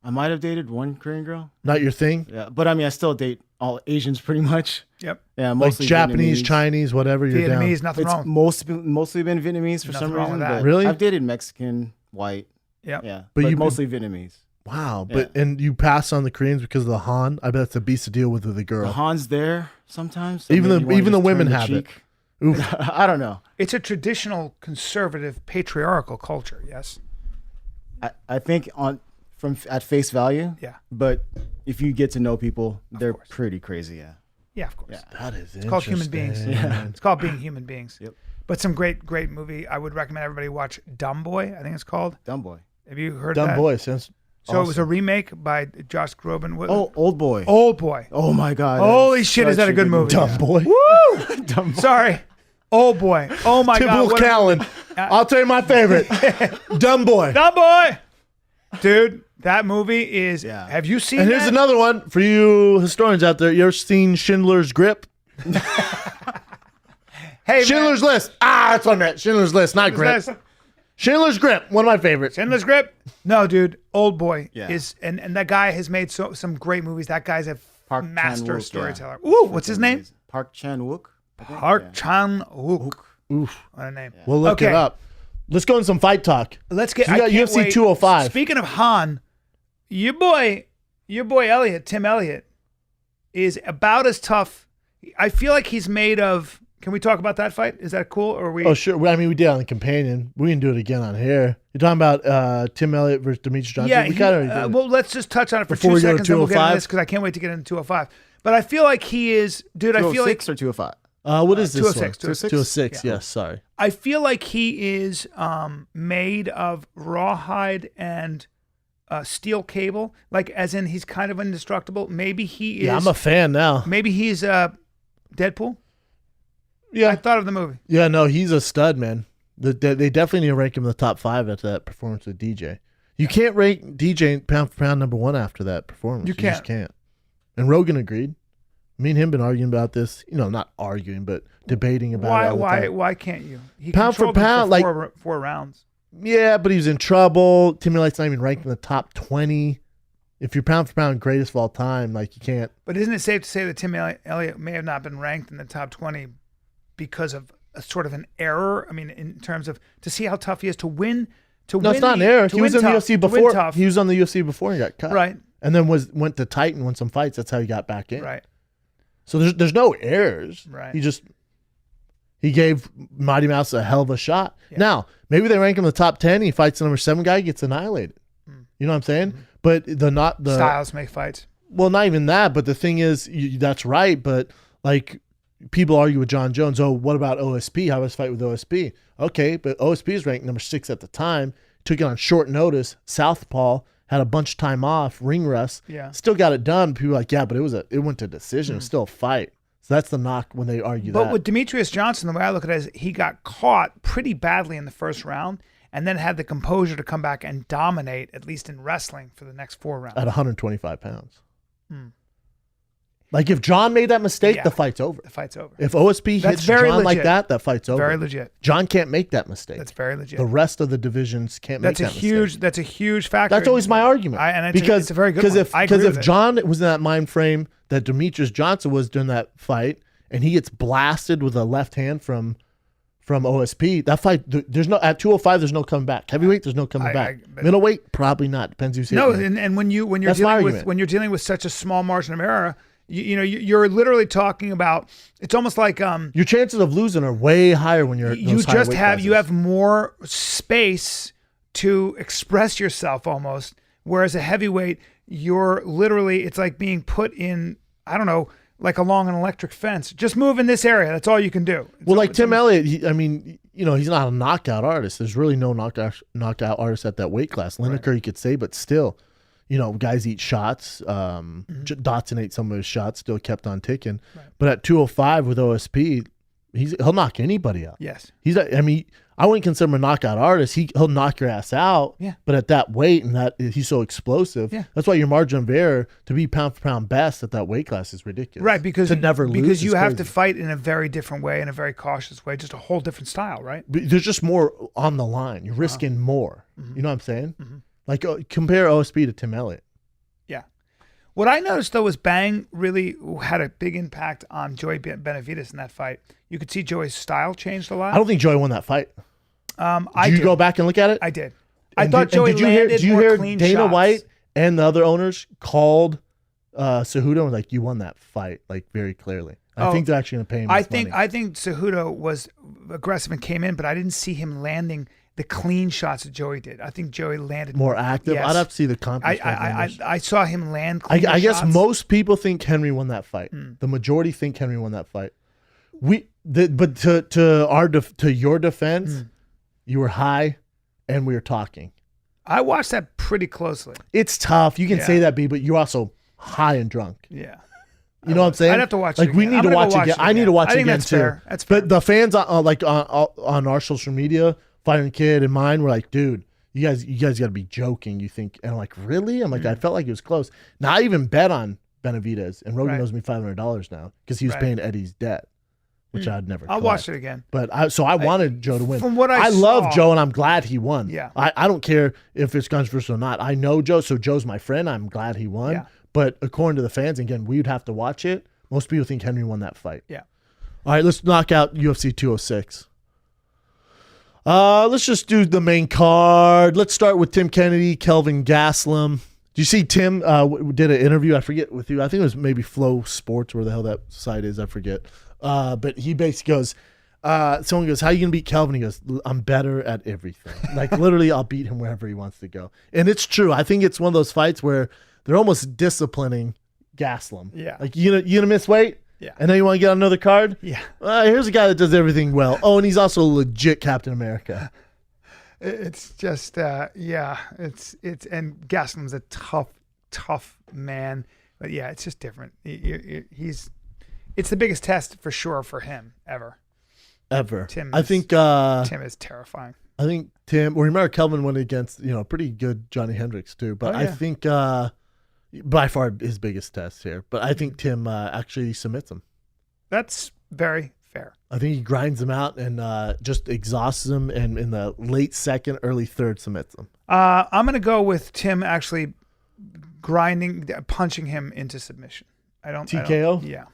I might have dated one Korean girl. Not your thing? Yeah, but I mean, I still date all Asians pretty much. Yep. Yeah, Like mostly Japanese, Vietnamese. Chinese, whatever. You're Vietnamese, down. nothing It's wrong. mostly been Vietnamese for Nothing some wrong reason. with that. But Really? I've dated Mexican, white. Yep. Yeah, But but you- mostly Vietnamese. Wow, but and you pass on the Koreans because of the Han. I bet it's a beast to deal with a The girl. Han's there sometimes. Even maybe the- you wanna even the just women turn the have it. cheek. Oof. I don't know. It's a traditional, conservative, patriarchal culture. Yes. I think at face value. Yeah. But if you get to know people, they're course. pretty crazy. Yeah. Yeah, of course. Yeah. That is It's called human beings. interesting. It's called being human beings. Yep. But some great movie. I would recommend everybody watch Dumb Boy. I think it's called. Dumb boy. Have you heard of Dumb that? boy sounds. So it was a awesome. remake by Josh Groban. Oh, old boy. Old Boy. Oh my God. Holy that's shit, is such that a good movie? Dumb boy. Woo! Dumb boy. Sorry. Old Boy. Oh my God. Typical what a- Callan. I'll tell you my favorite. Dumb boy. Dumb Boy. Dude, that movie is. Yeah. Have you seen And here's that? another one for you historians out there. You ever seen Schindler's Grip? Hey, man. Schindler's List. That's what I meant. Schindler's List, not Grip. Schindler's Schindler's Grip, one of my favorites. Grip? No, dude. Old Boy Yeah. is. And that guy has made some great movies. That guy's a Park master Chan-wook, storyteller. yeah. Ooh, what's his name? Park Chan-wook. I think. Park Yeah. Chan-wook. Oof. What a name. We'll look Okay. it up. Let's go in some fight talk. Let's get. So you got I can't UFC wait. 205. Speaking of Han, your boy Elliott, Tim Elliott, is about as tough. I feel like he's made of. Can we talk about that fight? Is that cool? Or are we? Oh, sure. Well, I mean, we did it on the companion. We can do it again on here. You're talking about Tim Elliott versus Demetrius Johnson? yeah. we kind of already did it. Well, let's just touch on it for Before 2 we go to seconds, then we'll get into 205? this because I can't wait to get into 205. But I feel like he is, dude. I feel like 206 or 205. What is this 206, one? 206. 206, yes, sorry. I feel like he is made of rawhide and steel cable, like as in he's kind of indestructible. Maybe he is. Yeah, I'm a fan now. Maybe he's Deadpool. Yeah. I thought of the movie. Yeah, no, he's a stud, man. They definitely need to rank him in the top 5 after that performance with DJ. You can't rank DJ pound for pound number 1 after that performance. You just can't. And Rogan agreed. Me and him been arguing about this. You know, not arguing, but debating about it all the time. Why can't you? He Pound for controlled him pound, like- four rounds. Yeah, but he was in trouble. Tim Elliott's not even ranked in the top 20. If you're pound for pound greatest of all time, like you can't. But isn't it safe to say that Tim Elliott may have not been ranked in the top 20 because of a sort of an error? I mean, in terms of to see how tough he is to win. No, it's not an error. He was in the UFC before. Tough, He was on the UFC before and got cut. right, And then went to Titan, won some fights. That's how he got back in. right. So there's no errors. Right. He gave Mighty Mouse a hell of a shot. Now, maybe they rank him in the top 10. He fights the number 7 guy, gets annihilated. You know what I'm saying? But the Styles make fights. well, not even that. But the thing is, that's right. But like people argue with John Jones. Oh, what about OSP? How was fight with OSP? Okay, but OSP is ranked number 6 at the time. Took it on short notice. Southpaw had a bunch of time off. Ring rust. Yeah. Still got it done. People were like, yeah, but it went to decision. It was still a fight. So that's the knock when they argue But that. with Demetrius Johnson, the way I look at it is he got caught pretty badly in the first round and then had the composure to come back and dominate, at least in wrestling, for the next 4 rounds. At 125 pounds. Like if John made that mistake, Yeah. the fight's over. The fight's over. If OSP That's hits very John like legit. that fight's over. Very legit. John can't make that mistake. That's very legit. The rest of the divisions can't That's make a that huge. mistake. That's a huge factor. That's always my argument. It's a very good one. I agree Because with if it. John was in that mind frame that Demetrius Johnson was during that fight, and he gets blasted with a left hand from OSP, that fight there's no at 205. There's no coming back. Heavyweight, there's no coming back. Middleweight, probably not. Depends who's No, hitting. and when you're That's my dealing argument. with such a small margin of error, you're literally talking about. It's almost like Your chances of losing are way higher when you're. at you those high just weight have classes. more space to express yourself almost. Whereas a heavyweight, you're literally it's like being put in like along an electric fence. Just move in this area. That's all you can do. Well, like Tim Elliott, he's not a knockout artist. There's really no knockout artist at that weight class. Lineker, you could say, but still, guys eat shots. Dotson ate some of his shots, still kept on ticking. Right. But at 205 with OSP, he'll knock anybody out. Yes. I wouldn't consider him a knockout artist. He'll knock your ass out. Yeah. But at that weight and that he's so explosive. Yeah. That's why your margin of error to be pound for pound best at that weight class is ridiculous. Right, because to never lose because you have crazy. to fight in a very different way, in a very cautious way, just a whole different style, right? But there's just more on the line. You're risking more. Mm-hmm. You know what I'm saying? Mm-hmm. Like compare OSP to Tim Elliott. Yeah. What I noticed though was Bang really had a big impact on Joey Benavidez in that fight. You could see Joey's style changed a lot. I don't think Joey won that fight. Did you go back and look at it? I did. I thought Joey did you landed did you more hear clean Dana shots. White and the other owners called Cejudo and like, you won that fight, like very clearly. I think they're actually going to pay him. I his think money. I think Cejudo was aggressive and came in, but I didn't see him landing the clean shots that Joey did. I think Joey landed more active. Yes. I'd have to see the conference. I saw him land clean I guess shots. most people think Henry won that fight. The majority think Henry won that fight. But to your defense, you were high, and we were talking. I watched that pretty closely. It's tough. You can Yeah. say that, B, but you're also high and drunk. Yeah. You know what I'm saying? I'd have to watch it Like we again. need I'm to gonna watch go it watch again. it I need again. to watch I it think again that's too. fair. That's fair. But the fans on our social media, Fighting Kid and mine, were like, dude, you guys got to be joking. You think? And I'm like, really? I'm like, I felt like it was close. Now I even bet on Benavidez, and Rogan owes me $500 now because he was paying Eddie's debt, which I'd never. I'll watch it again. But I wanted Joe to win. From what I saw, love Joe, and I'm glad he won. Yeah. I don't care if it's controversial or not. I know Joe, so Joe's my friend. I'm glad he won. Yeah. But according to the fans, again, we would have to watch it. Most people think Henry won that fight. Yeah. All right, let's knock out UFC 206. Let's just do the main card. Let's start with Tim Kennedy, Kelvin Gastelum. Do you see Tim did an interview? I forget with you. I think it was maybe Flow Sports, where the hell that site is. I forget. But he basically goes, someone goes, how are you going to beat Kelvin? He goes, I'm better at everything. Like literally, I'll beat him wherever he wants to go. And it's true. I think it's one of those fights where they're almost disciplining Gastelum. Yeah. Like you gonna miss weight? Yeah. And then you want to get on another card? Yeah. Here's a guy that does everything well. Oh, and he's also legit Captain America. It's just it's and Gastelum's a tough man, but yeah, it's just different. It's the biggest test for sure for him ever. I think Tim is terrifying. I think Tim. Well, remember Kelvin went against pretty good Johnny Hendricks too, but I think by far his biggest test here. But I think Tim actually submits him. That's very fair. I think he grinds him out and just exhausts him, and in the late second, early third submits him. I'm going to go with Tim actually punching him into submission. TKO?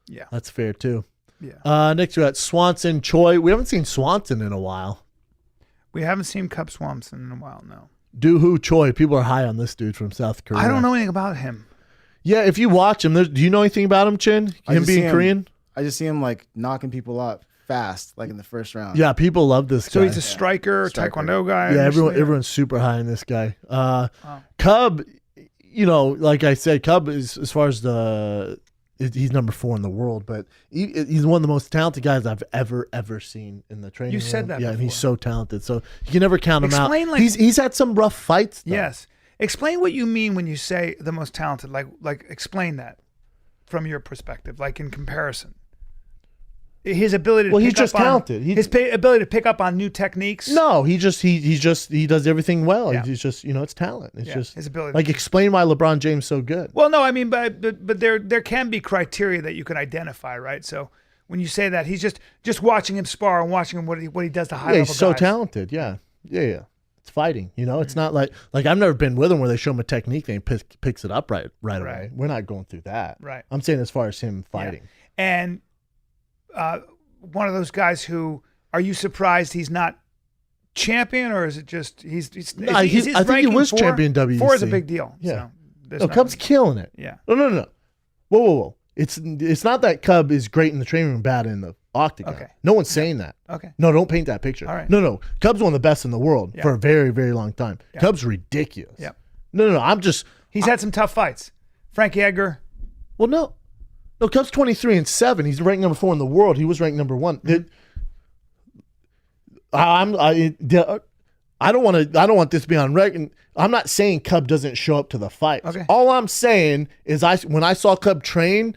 Yeah. That's fair too. Yeah. Next we got Swanson Choi. We haven't seen Swanson in a while. We haven't seen Cub Swanson in a while, no. Doohoo Choi. People are high on this dude from South Korea. I don't know anything about him. Yeah, if you watch him, do you know anything about him, Chin? Him being Korean? I just see him like knocking people out fast, like in the first round. Yeah, people love this guy. So he's a striker, Taekwondo guy. Yeah, everyone's super high on this guy. Cub, like I said, Cub is, as far as he's number 4 in the world, but he's one of the most talented guys I've ever seen in the training room. You said that Yeah, and before. he's so talented. So you can never count him Explain, out. like- He's had some rough fights, though. Yes. Explain what you mean when you say the most talented. Like explain that from your perspective, like in comparison. His ability to Well, he's pick just up on- talented. His ability to pick up on new techniques. No, he does everything well. Yeah. He's just, it's talent. It's Yeah, just his ability. like explain why LeBron James is so good. Well, no, I mean, but there can be criteria that you can identify, right? So when you say that, he's just watching him spar and watching him what he does to high level Yeah, he's so guys. talented. Yeah. It's fighting. It's not like I've never been with him where they show him a technique and he picks it up right away. Right. We're not going through that. Right. I'm saying as far as him fighting. Yeah. And one of those guys who, are you surprised he's not champion, or is it just he's No, is his I think he ranking was 4? champion WEC. 4 is a big deal. Yeah. So there's No, Cub's nothing- killing it. Yeah. No. Whoa. It's not that Cub is great in the training room, bad in the octagon. Okay. No one's saying that. Okay. No, don't paint that picture. All right. No. Cub's one of the best in the world Yeah. for a very, very long time. Yeah. Cub's ridiculous. Yeah. No. I'm just. He's had some tough fights. Frankie Edgar. Well, no, Cub's 23-7. He's ranked number 4 in the world. He was ranked number 1. I don't want this to be on record. I'm not saying Cub doesn't show up to the fight. Okay. All I'm saying is when I saw Cub train,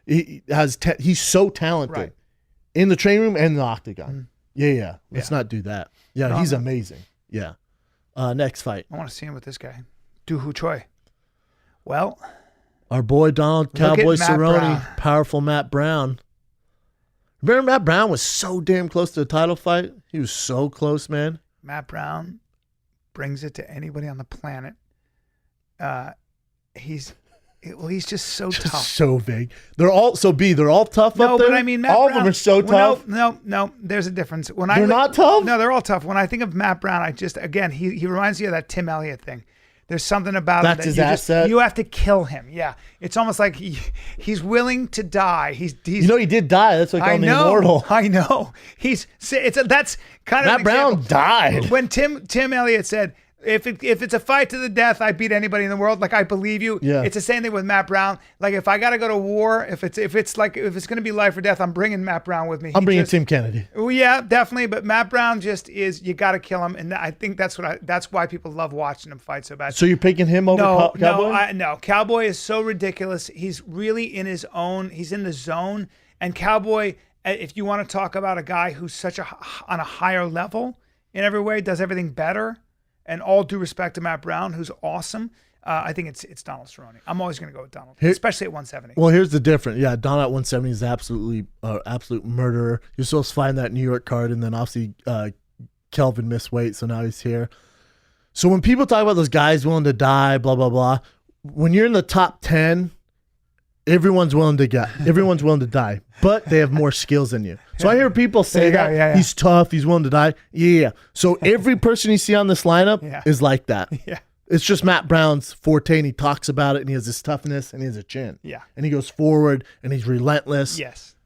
he's so talented Right. in the training room and in the octagon. Yeah. Let's not do that. Yeah, No, he's no. amazing. Yeah. Next fight. I want to see him with this guy, Do Hu Choi. Well, Our boy Donald Look at Cowboy Matt Cerrone, Brown. powerful Matt Brown. Remember Matt Brown was so damn close to the title fight? He was so close, man. Matt Brown brings it to anybody on the planet. He's just so tough. So big. They're all tough No, up there. but I mean, Matt all Brown, of them are so well, tough. No. There's a difference. When They're not tough? No, they're all tough. When I think of Matt Brown, he reminds you of that Tim Elliott thing. There's something about That's him his that asset? you have to kill him. Yeah, it's almost like he's willing to die. He's You know he did die. That's why I call him the Immortal. I know. That's kind of Matt an Brown example. died. When Tim Elliott said, if it's a fight to the death, I beat anybody in the world. Like, I believe you. Yeah. It's the same thing with Matt Brown. Like, if I got to go to war, if it's going to be life or death, I'm bringing Matt Brown with me. I'm bringing Tim Kennedy. Well, yeah, definitely. But Matt Brown just is, you got to kill him. And I think that's why people love watching him fight so bad. So you're picking him over Cowboy? No. Cowboy is so ridiculous. He's really in his own. He's in the zone. And Cowboy, if you want to talk about a guy who's on a higher level in every way, does everything better, and all due respect to Matt Brown, who's awesome, I think it's Donald Cerrone. I'm always going to go with Donald, especially at 170. Well, here's the difference. Yeah, Don at 170 is absolute murderer. You're supposed to find that New York card, and then obviously Kelvin missed weight, so now he's here. So when people talk about those guys willing to die, blah, blah, blah, when you're in the top 10, everyone's willing to die, but they have more skills than you. So I hear people say that. Yeah. He's tough, he's willing to die. Yeah. So every person you see on this lineup is like that. Yeah. It's just Matt Brown's forte, and he talks about it, and he has this toughness, and he has a chin. Yeah. And he goes forward, and he's relentless. Yes.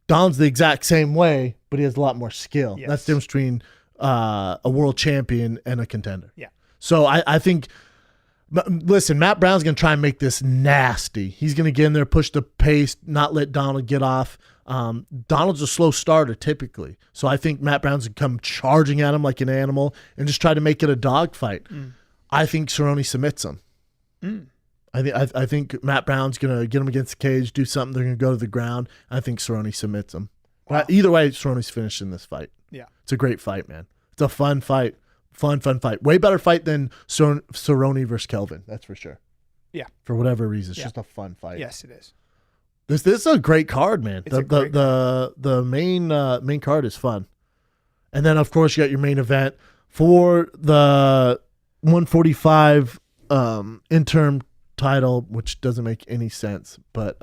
Don's the exact same way, but he has a lot more skill. Yes. That's the difference between a world champion and a contender. Yeah. So I think, listen, Matt Brown's going to try and make this nasty. He's going to get in there, push the pace, not let Donald get off. Donald's a slow starter typically. So I think Matt Brown's going to come charging at him like an animal and just try to make it a dogfight. I think Cerrone submits him. I think Matt Brown's going to get him against the cage, do something. They're going to go to the ground. I think Cerrone submits him. Wow. Either way, Cerrone's finishing this fight. Yeah. It's a great fight, man. It's a fun fight. Fun fight. Way better fight than Cerrone versus Kelvin. That's for sure. Yeah. For whatever reason, it's just a fun fight. Yes, it is. This is a great card, man. It's a great The main card is fun. And then of course you got your main event for the 145 interim title, which doesn't make any sense, but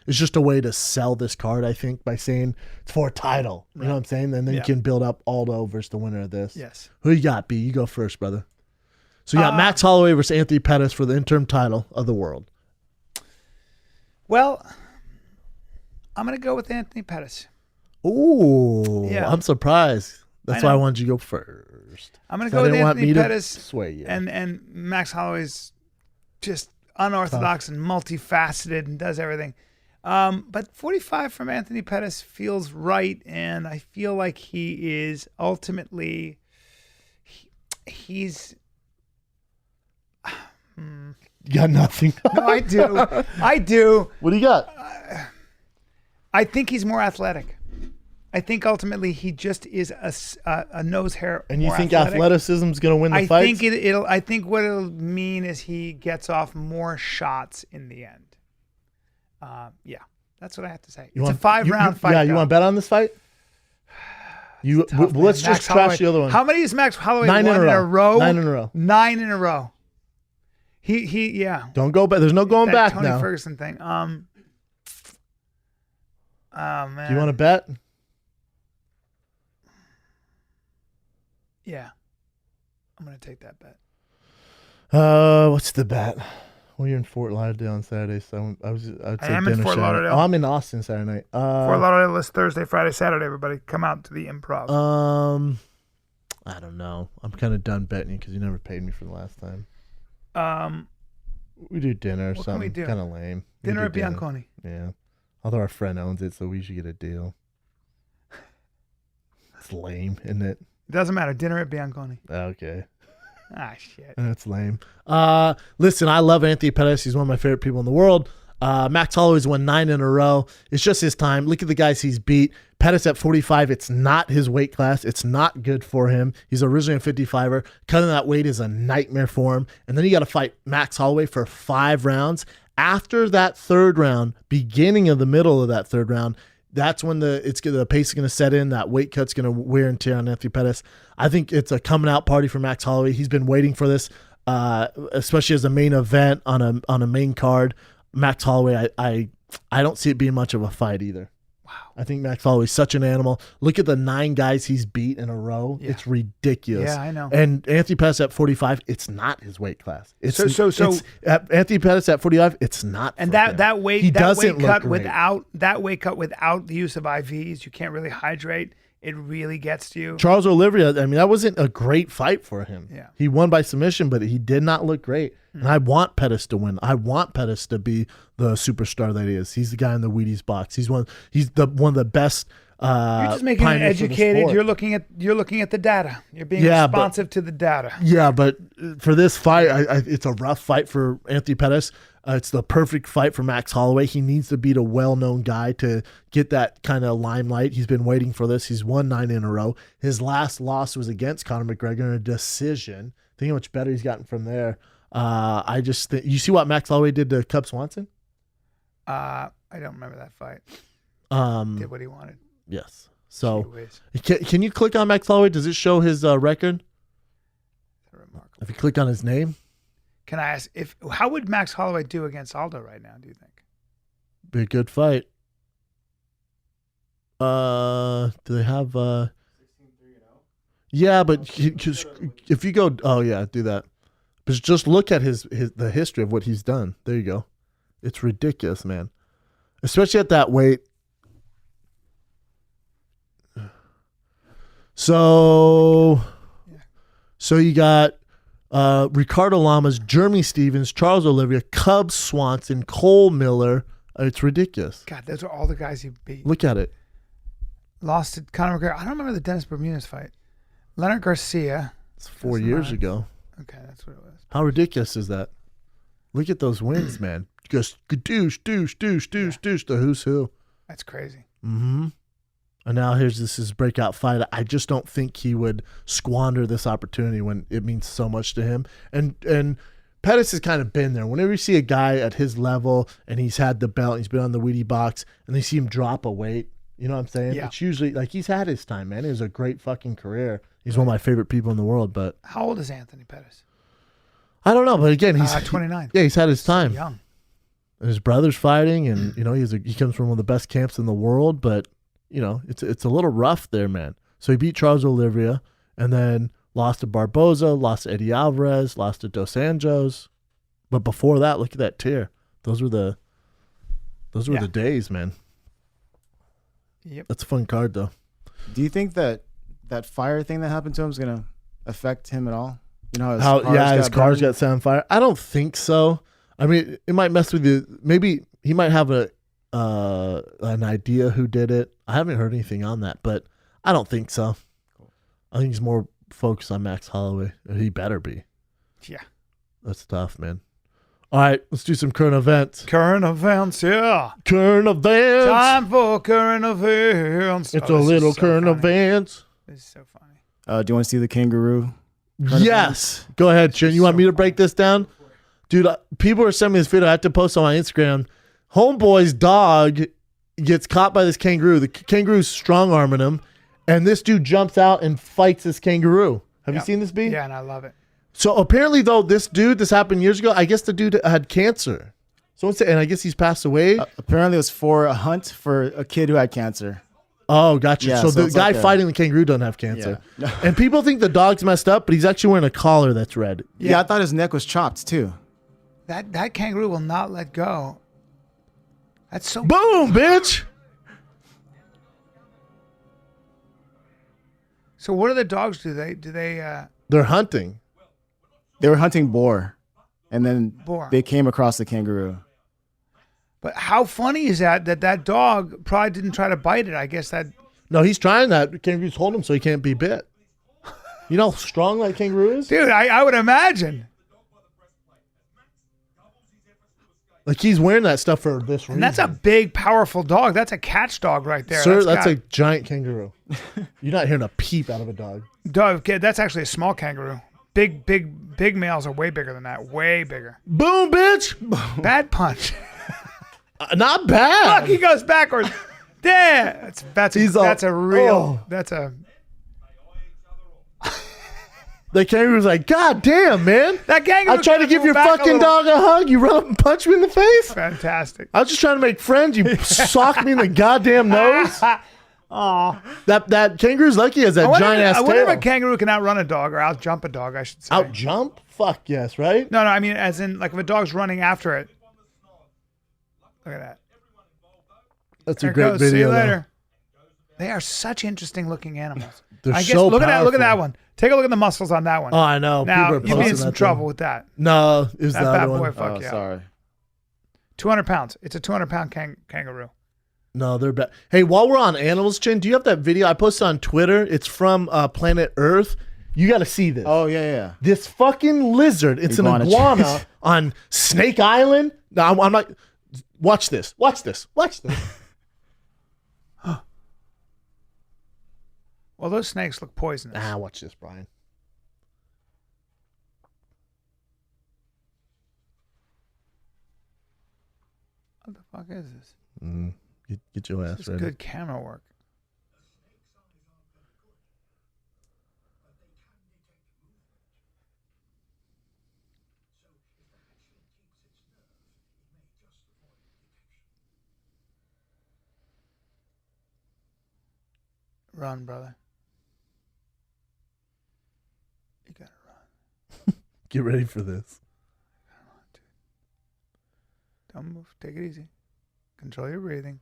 it's just a way to sell this card, I think, by saying it's for a title. You know what I'm saying? And then you can build up Aldo versus the winner of this. Yes. Who you got, B? You go first, brother. So you got Max Holloway versus Anthony Pettis for the interim title of the world. Well, I'm going to go with Anthony Pettis. Ooh, Yeah. I'm surprised. That's I why I know. wanted you to go first. I'm going to So go I with didn't want Anthony me to Pettis. sway you. And Max Holloway's just unorthodox and multifaceted and does everything. But 45 from Anthony Pettis feels right, and I feel like he is ultimately he's. You got nothing. No, I do. I do. What do you got? I think he's more athletic. I think ultimately he just is a nose hair. And you more think athletic. athleticism is going to win the fight? I think what it'll mean is he gets off more shots in the end. Yeah, that's what I have to say. It's a 5-round fight. Yeah, you want to bet on this fight? Let's just trash the other one. How many is Max Holloway 9 won in a row. 9 in a row. 9 in a row. Yeah. Don't go back. There's no going That back Tony now. Ferguson thing. Oh man. Do you want to bet? Yeah. I'm gonna take that bet. What's the bet? Well, you're in Fort Lauderdale on Saturday, so I'd say I am in dinner Fort Saturday. Lauderdale. Oh, I'm in Austin Saturday night. Fort Lauderdale is Thursday, Friday, Saturday. Everybody, come out to the Improv. I don't know. I'm kind of done betting you because you never paid me for the last time. We do dinner or What can we something. do? Kind of lame. We Dinner do at Bianconi. Yeah. Although our friend owns it, so we should get a deal. It's lame, isn't it? Doesn't matter. Dinner at Bianconi. Okay. Ah, shit. That's lame. Listen, I love Anthony Pettis. He's one of my favorite people in the world. Max Holloway's won 9 in a row. It's just his time. Look at the guys he's beat. Pettis at 45. It's not his weight class. It's not good for him. He's originally a 55er. Cutting that weight is a nightmare for him. And then you got to fight Max Holloway for 5 rounds. After that third round, beginning of the middle of that third round, that's when the pace is going to set in. That weight cut's going to wear and tear on Anthony Pettis. I think it's a coming out party for Max Holloway. He's been waiting for this, especially as a main event on a main card. Max Holloway, I don't see it being much of a fight either. Wow. I think Max Holloway's such an animal. Look at the 9 guys he's beat in a row. Yeah. It's ridiculous. Yeah, I know. And Anthony Pettis at 45, it's not his weight class. It's Anthony Pettis at 45, it's not. And for him. that weight he that doesn't weight cut look great. without the use of IVs, you can't really hydrate. It really gets to you. Charles Oliveira, I mean, that wasn't a great fight for him. Yeah. He won by submission, but he did not look great. And I want Pettis to win. I want Pettis to be the superstar that he is. He's the guy in the Wheaties box. He's one of the best. You're just making it educated. You're looking at the data. You're being responsive to the data. Yeah, but for this fight, it's a rough fight for Anthony Pettis. It's the perfect fight for Max Holloway. He needs to beat a well-known guy to get that kind of limelight. He's been waiting for this. He's won 9 in a row. His last loss was against Conor McGregor in a decision. Think how much better he's gotten from there. I just think, you see what Max Holloway did to Cub Swanson? I don't remember that fight. Did what he wanted. Yes. So can you click on Max Holloway? Does it show his record? Remarkable. If you click on his name. Can I ask how would Max Holloway do against Aldo right now, do you think? Be a good fight. Do they have 16-3-0? Yeah, but if you go, oh yeah, do that. But just look at the history of what he's done. There you go. It's ridiculous, man. Especially at that weight. So you got Ricardo Lamas, Jeremy Stevens, Charles Oliveira, Cub Swanson, Cole Miller. It's ridiculous. God, those are all the guys he beat. Look at it. Lost to Conor McGregor. I don't remember the Dennis Bermudez fight. Leonard Garcia. It's 4 years ago. Okay, that's what it was. How ridiculous is that? Look at those wins, man. Just douche, the who's who. That's crazy. Mm-hmm. And now here's his breakout fight. I just don't think he would squander this opportunity when it means so much to him. And Pettis has kind of been there. Whenever you see a guy at his level and he's had the belt, he's been on the Wheatie box, and they see him drop a weight, you know what I'm saying? Yeah. It's usually like he's had his time, man. It was a great fucking career. He's one of my favorite people in the world. But how old is Anthony Pettis? I don't know, but again, he's 29. Yeah, he's had his time. So young. And his brother's fighting, and you know he comes from one of the best camps in the world. But you know it's a little rough there, man. So he beat Charles Oliveira, and then lost to Barboza, lost to Eddie Alvarez, lost to Dos Anjos. But before that, look at that tear. Those were the days, man. Yep. That's a fun card, though. Do you think that fire thing that happened to him is gonna affect him at all? You know his cars got set on fire. I don't think so. I mean, it might mess with you. Maybe he might have an idea who did it. I haven't heard anything on that, but I don't think so. I think he's more focused on Max Holloway. He better be. Yeah. That's tough, man. All right, let's do some current events. Current events, yeah. Current events. Time for current events. It's a little current events. This is so funny. Do you want to see the kangaroo? Yes. Go ahead, Chin. You want me to break this down? Dude, people are sending me this video. I have to post on my Instagram. Homeboy's dog gets caught by this kangaroo. The kangaroo's strong-arming him, and this dude jumps out and fights this kangaroo. Have you seen this, B? Yeah, and I love it. So apparently, though, this happened years ago. I guess the dude had cancer. And I guess he's passed away. Apparently, it was for a hunt for a kid who had cancer. Oh, gotcha. Yeah, so the guy fighting the kangaroo doesn't have cancer. Yeah. And people think the dog's messed up, but he's actually wearing a collar that's red. Yeah, I thought his neck was chopped, too. That kangaroo will not let go. That's so... Boom, bitch! So what do the dogs do? They're hunting. They were hunting boar, and then Boar. they came across the kangaroo. But how funny is that dog probably didn't try to bite it? I guess that... No, he's trying that. The kangaroo's holding him so he can't be bit. You know how strong that kangaroo is? Dude, I would imagine. Like he's wearing that stuff for this reason. And that's a big, powerful dog. That's a catch dog right there. Sir, that's a giant kangaroo. You're not hearing a peep out of a dog. Dog, kid, that's actually a small kangaroo. Big males are way bigger than that. Way bigger. Boom, bitch. Bad punch. Not bad. Look, he goes backwards. Damn. That's a real. Oh. That's a. The kangaroo's like, God damn, man. That kangaroo. I tried to give your back fucking dog a hug. You run up and punch me in the face. Fantastic. I was just trying to make friends. You socked me in the goddamn nose. Aw. That kangaroo's lucky as that giant ass tail. I wonder if a kangaroo can outrun a dog or outjump a dog, I should say. Out jump? Fuck yes, right? No, I mean, as in, like, if a dog's running after it. Look at that. That's There a great goes. video. See you though. later. They are such interesting looking animals. They're I guess, so look at that. Look at that powerful. one. Take a look at the muscles on that one. Oh, I know. Now, People are you'd be posting in some that trouble thing. with that. No, it was That the bad other boy, one. fuck Oh, yeah. sorry. 200 pounds. It's a 200-pound kangaroo. No, they're bad. Hey, while we're on animals, Chin, do you have that video I posted on Twitter? It's from Planet Earth. You got to see this. Oh, yeah. This fucking lizard. It's Iguana an iguana chase. on Snake Island. No, I'm not. Watch this. Watch this. Watch this. Well, those snakes look poisonous. Watch this, Bryan. What the fuck is this? Get your ass This is ready. good camera work. Run, brother. You gotta run. Get ready for this. Don't move. Take it easy. Control your breathing.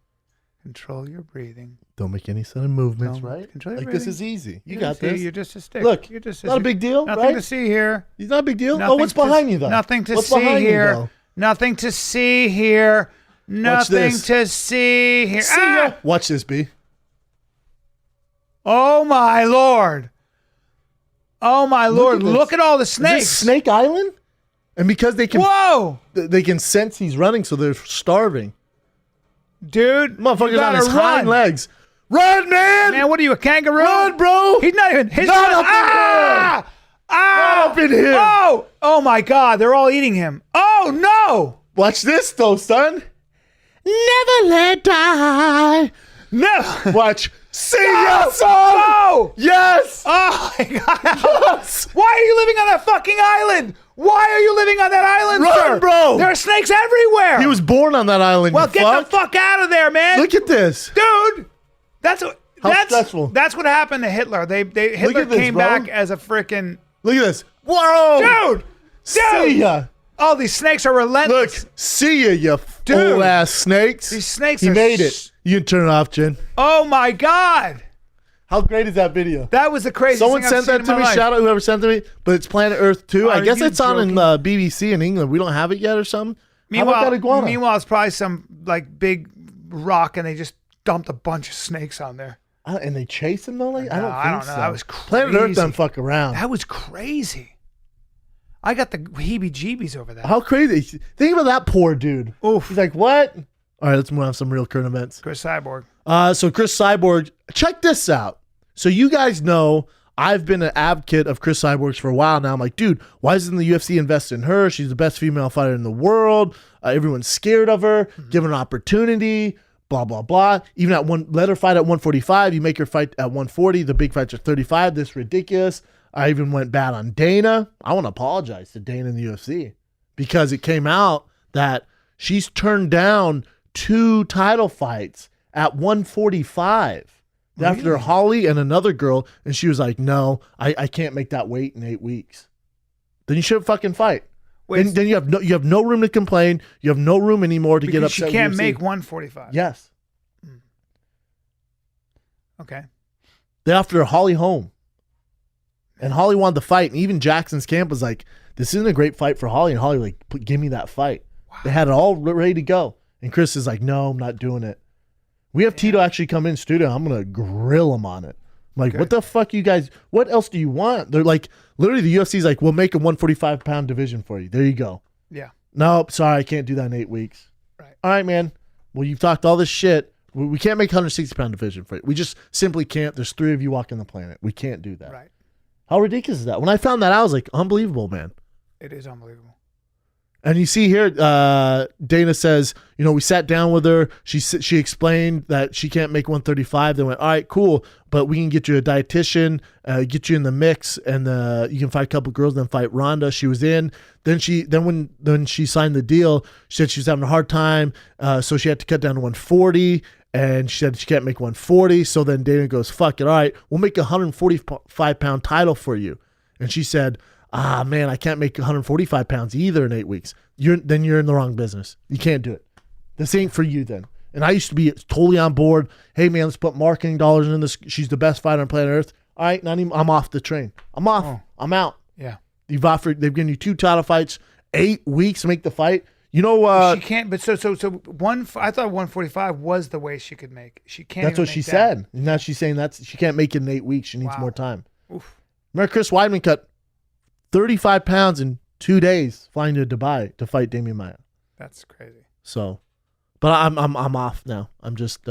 Control your breathing. Don't make any sudden movements, Don't right? control your Like this breathing. is easy. You See, got this. You're just a stick. Look, you're just not a big deal, Nothing right? to see here. It's not a big deal. Nothing What's to- behind you though? Nothing to What's see behind you, here. though? Nothing to see here. Nothing this. to see here. See ya. Watch this, B. Oh my lord. Oh my lord. this. Look at all the Is snakes. this Snake Island? And because they can, Whoa. they can sense he's running, so they're starving. Dude. Motherfucker's you on his gotta hind run. legs. Run, man! Man, what are you, a kangaroo? Run, bro! He's not even. He's Not not up in here! Ah! Not up in here! Oh! Oh my God! They're all eating him. Oh no! Watch this, though, son. Never let die. No! Watch. See No! ya, son! No! Yes! Oh my God! Yes! Why are you living on that fucking island? Why are you living on that island, Run, sir? bro! There are snakes everywhere. He was born on that island, well, you get fuck. the fuck out of there, man. Look at this. Dude. That's stressful. That's what happened to Hitler. Hitler at this, came bro. back as a freaking Look at this. Whoa! dude. See ya. Oh, these snakes are Look, relentless. see ya, you Dude. old ass snakes. These snakes He are made it. You can turn it off, Jen. Oh my God. How great is that video? That was the craziest Someone thing I've sent seen that in to my me. life. Shout out whoever sent it to me. But it's Planet Earth 2. I Are guess you it's on in BBC in England. We don't have it yet or something. How about that iguana? Meanwhile, it's probably some like big rock, and they just dumped a bunch of snakes on there. And they chase him though? Like, I don't I think don't know. so. That was crazy. Planet Earth doesn't fuck around. That was crazy. I got the heebie-jeebies over that. How crazy. Think about that poor dude. Oof. He's like, what? All right, let's move on to some real current events. Chris Cyborg. So Chris Cyborg, check this out. So you guys know I've been an advocate of Chris Cyborg's for a while now. I'm like, dude, why doesn't the UFC invest in her? She's the best female fighter in the world. Everyone's scared of her. Give her an opportunity. Blah, blah, blah. Even let her fight at 145. You make her fight at 140. The big fights are 35. This is ridiculous. I even went bad on Dana. I want to apologize to Dana in the UFC because it came out that she's turned down 2 title fights at 145 after Holly and another girl. And she was like, no, I can't make that weight in 8 weeks. Then you shouldn't fucking fight. Wait, Then you have no room to complain. You have no room anymore to get because upset. she can't with UFC. make 145. Yes. Okay. They offered Holly home. And Holly wanted the fight. And even Jackson's camp was like, this isn't a great fight for Holly. And Holly was like, give me that fight. Wow. They had it all ready to go. And Chris is like, no, I'm not doing it. We have Tito actually come in studio. I'm going to grill him on it. I'm like, Good. what the fuck, you guys? What else do you want? They're like, literally, the UFC's like, we'll make a 145-pound division for you. There you go. Yeah. Nope, sorry, I can't do that in 8 weeks. Right. All right, man. Well, you've talked all this shit. We can't make a 160-pound division for you. We just simply can't. There's 3 of you walking the planet. We can't do that. Right. How ridiculous is that? When I found that out, I was like, unbelievable, man. It is unbelievable. And you see here, Dana says, we sat down with her. She explained that she can't make 135. They went, all right, cool, but we can get you a dietitian, get you in the mix, and you can fight a couple girls, then fight Ronda. She was in. Then when she signed the deal, she said she was having a hard time, so she had to cut down to 140. And she said she can't make 140. So then Dana goes, fuck it, all right, we'll make a 145-pound title for you. And she said, man, I can't make 145 pounds either in 8 weeks. Then you're in the wrong business. You can't do it. This ain't for you then. And I used to be totally on board. Hey, man, let's put marketing dollars into this. She's the best fighter on planet Earth. All right, I'm off the train. I'm off. Oh. I'm out. Yeah. They've given you 2 title fights, 8 weeks to make the fight. She can't. But so I thought 145 was the way she could make. She can't. That's even what she make that. said. And now she's saying she can't make it in 8 weeks. She needs Wow. more time. Oof. Remember, Chris Weidman cut 35 pounds in 2 days flying to Dubai to fight Damian Maia. That's crazy. So, but I'm off now. I'm just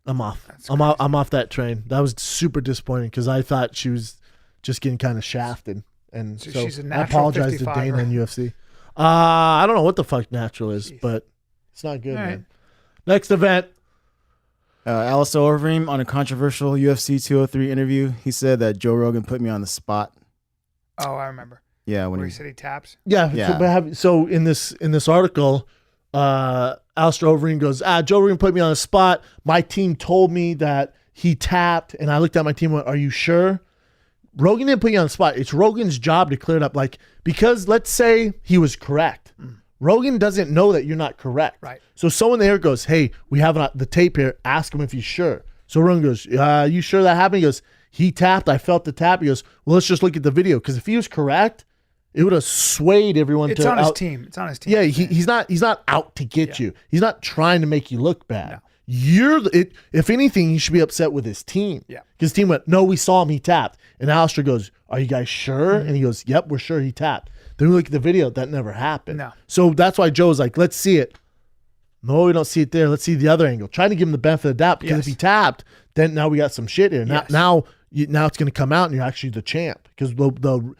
I'm off. That's I'm off that train. That was super disappointing because I thought she was just getting kind of shafted, and So so she's a I natural apologize to 55, Dana right? and UFC. I don't know what the fuck natural is, Jeez. but it's not good, All right. man. Next event. Alistair Overeem on a controversial UFC 203 interview. He said that Joe Rogan put me on the spot. Oh, I remember. Yeah, when Where he he said he taps. Yeah. Yeah. So in this article, Alistair Overeem goes, Joe Rogan put me on the spot. My team told me that he tapped, and I looked at my team and went, are you sure? Rogan didn't put you on the spot. It's Rogan's job to clear it up. Because let's say he was correct. Rogan doesn't know that you're not correct. Right. So someone there goes, hey, we have the tape here. Ask him if he's sure. So Rogan goes, you sure that happened? He goes, he tapped. I felt the tap. He goes, well, let's just look at the video. Because if he was correct, it would have swayed everyone It's to on his team. It's on his team. Yeah, he's not out to get you. He's not trying to make you look bad. No. If anything, you should be upset with his team. Yeah. Because his team went, no, we saw him, he tapped. And Alistair goes, are you guys sure? And he goes, yep, we're sure he tapped. Then we look at the video, that never happened. No. So that's why Joe's like, let's see it. No, we don't see it there. Let's see the other angle. Trying to give him the benefit of the doubt because if Yes. he tapped, then now we got some shit here. Yes. Now it's going to come out and you're actually the champ because they'll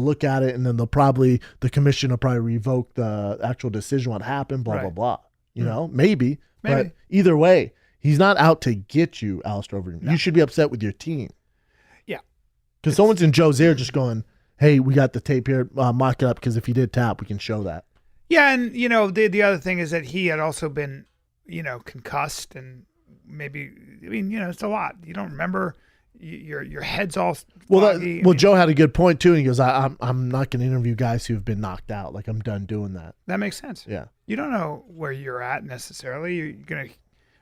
look at it and then the commission will probably revoke the actual decision, what happened, blah, Right. blah, blah. Maybe. Maybe. But either way, he's not out to get you, Alistair Overeem. No. You should be upset with your team. Yeah. Because someone's in Joe's ear just going, hey, we got the tape here, mock it up because if he did tap, we can show that. Yeah, and the other thing is that he had also been, concussed, and maybe it's a lot. You don't remember. Your head's all foggy. Joe had a good point too, and he goes, I'm not going to interview guys who have been knocked out. Like I'm done doing that. That makes sense. Yeah. You don't know where you're at necessarily. You're gonna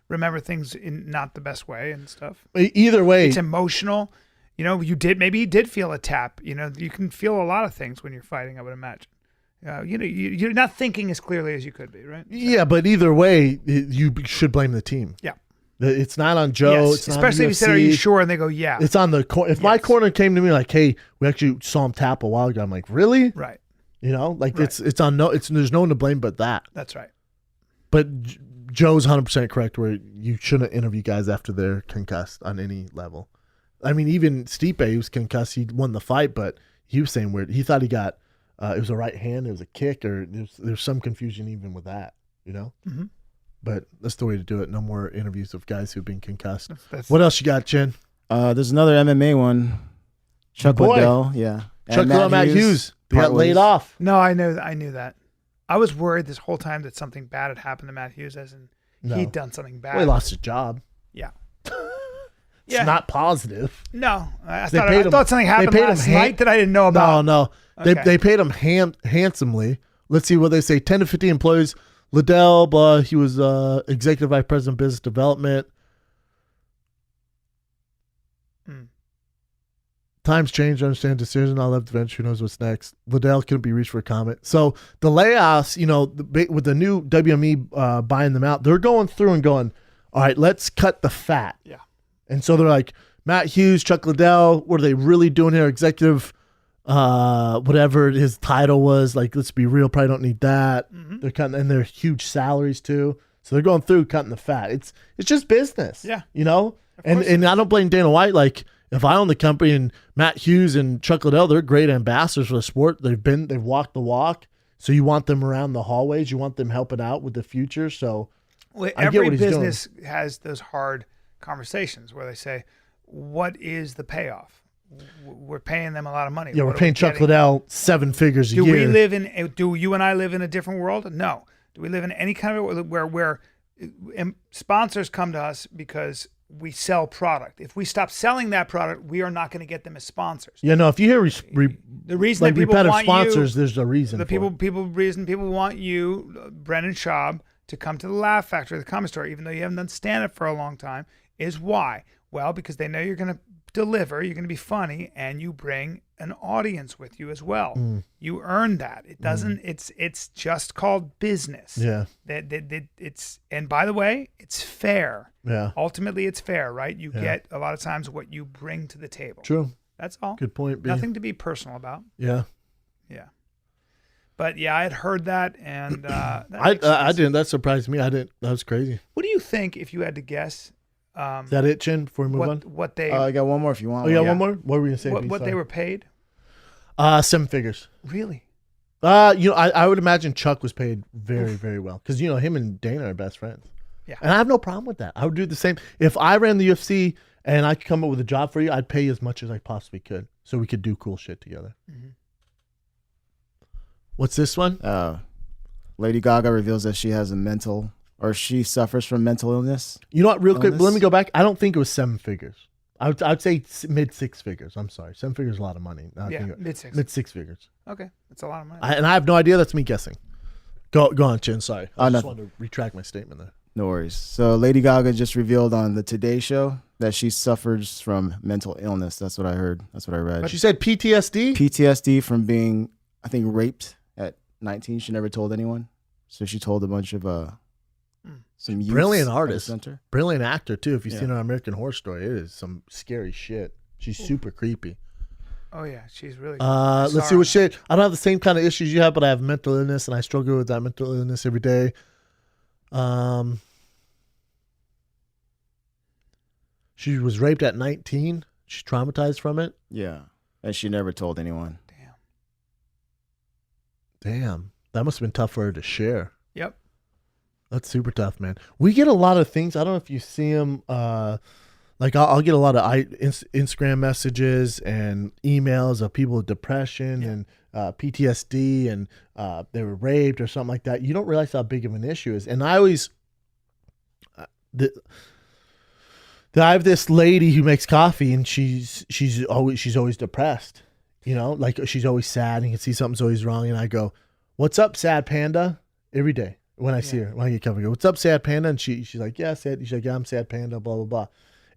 remember things in not the best way and stuff. Either way, It's emotional. Maybe you did feel a tap. You can feel a lot of things when you're fighting, I would imagine. You're not thinking as clearly as you could be, right? yeah, but either way, you should blame the team. Yeah. It's not on Joe. Yes. It's not Especially on if you said, "Are you UFC. sure?" and they go, "Yeah." It's on the corner. If my Yes. corner came to me like, "Hey, we actually saw him tap a while ago," I'm like, "Really?" Right. Like Right. it's on no. There's no one to blame but that. That's right. But Joe's 100% correct where you shouldn't interview guys after they're concussed on any level. I mean, even Stipe, he was concussed. He won the fight, but he was saying weird. He thought he got it was a right hand, it was a kick, or there's some confusion even with that. Mhm. But that's the way to do it. No more interviews of guys who've been concussed. That's What else you got, Chin? There's another MMA one. Chuck Boy. Liddell, yeah. Chuck Liddell, Matt Hughes. They got part laid ways. off. No, I knew that. I was worried this whole time that something bad had happened to Matt Hughes, as in No. he'd done something bad. Well, he lost his job. Yeah. It's not positive. No, I They thought paid him- something happened they paid last him night that I didn't know about. No. Okay. They paid him handsomely. Let's see what they say. 10 to 15 employees. Liddell, he was executive vice president of business development. Times change, understand decision. I'll have to venture. Who knows what's next? Liddell couldn't be reached for a comment. So the layoffs, with the new WME buying them out, they're going through and going, all right, let's cut the fat. Yeah. And so they're like, Matt Hughes, Chuck Liddell, what are they really doing here? Executive, whatever his title was. Like, let's be real, probably don't need that. They're cutting, and they're huge salaries too. So they're going through cutting the fat. It's just business. Yeah. You know? And I don't blame Dana White. Like, if I own the company and Matt Hughes and Chuck Liddell, they're great ambassadors for the sport. They've walked the walk. So you want them around the hallways. You want them helping out with the future. So every business has those hard conversations where they say, what is the payoff? We're paying them a lot of money. Yeah, we're paying Chuck Liddell 7 figures a year. Do you and I live in a different world? No. Do we live in any kind of where sponsors come to us because we sell product? If we stop selling that product, we are not going to get them as sponsors. Yeah, no. If you hear the reason like that people want sponsors, you, there's a reason. People want you, Brennan Schaub, to come to the Laugh Factory, the Comedy Store, even though you haven't done stand-up for a long time. Is why? Well, because they know you're going to deliver, you're going to be funny, and you bring an audience with you as well. You earn that. It doesn't. It's just called business. Yeah. It's and by the way, it's fair. Yeah. Ultimately, it's fair, right? You get a lot of times what you bring to the table. True. That's all. Good point, B. Nothing to be personal about. Yeah. Yeah. But yeah, I had heard that, and I didn't. That surprised me. I didn't. That was crazy. What do you think if you had to guess? Is that it, Chin? Before we move on. What they? I got one more if you want. Oh, you got one more? What were we gonna say? What they were paid? 7 figures. Really? I would imagine Chuck was paid very, very well because him and Dana are best friends. Yeah. And I have no problem with that. I would do the same if I ran the UFC and I could come up with a job for you. I'd pay you as much as I possibly could so we could do cool shit together. What's this one? Lady Gaga reveals that she has she suffers from mental illness. You know what? Real quick, let me go back. I don't think it was 7 figures. I'd say mid 6 figures. I'm sorry, 7 figures is a lot of money. Mid 6. Mid 6 figures. Okay, that's a lot of money. And I have no idea. That's me guessing. Go on, Chin. Sorry, I just nothing. wanted to retract my statement there. No worries. So Lady Gaga just revealed on the Today Show that she suffers from mental illness. That's what I heard. That's what I read. But she said PTSD. PTSD from being, I think, raped at 19. She never told anyone. So she told a bunch of some youths Brilliant at the artist, center. brilliant actor too. If you've seen her American Horror Story, it is some scary shit. She's super creepy. Oh yeah, she's really. Let's see what shit. I don't have the same kind of issues you have, but I have mental illness, and I struggle with that mental illness every day. She was raped at 19. She's traumatized from it. Yeah, and she never told anyone. Damn, that must have been tough for her to share. Yep. That's super tough, man. We get a lot of things. I don't know if you see them. Like I'll get a lot of Instagram messages and emails of people with depression and PTSD and they were raped or something like that. You don't realize how big of an issue it is. And I always, I have this lady who makes coffee and she's always depressed. Like she's always sad and you can see something's always wrong. And I go, "What's up, sad panda?" Every day when I see her, when I get coffee, I go, "What's up, sad panda?" And she's like, "Yeah, sad." She's like, "Yeah, I'm sad panda." Blah blah blah.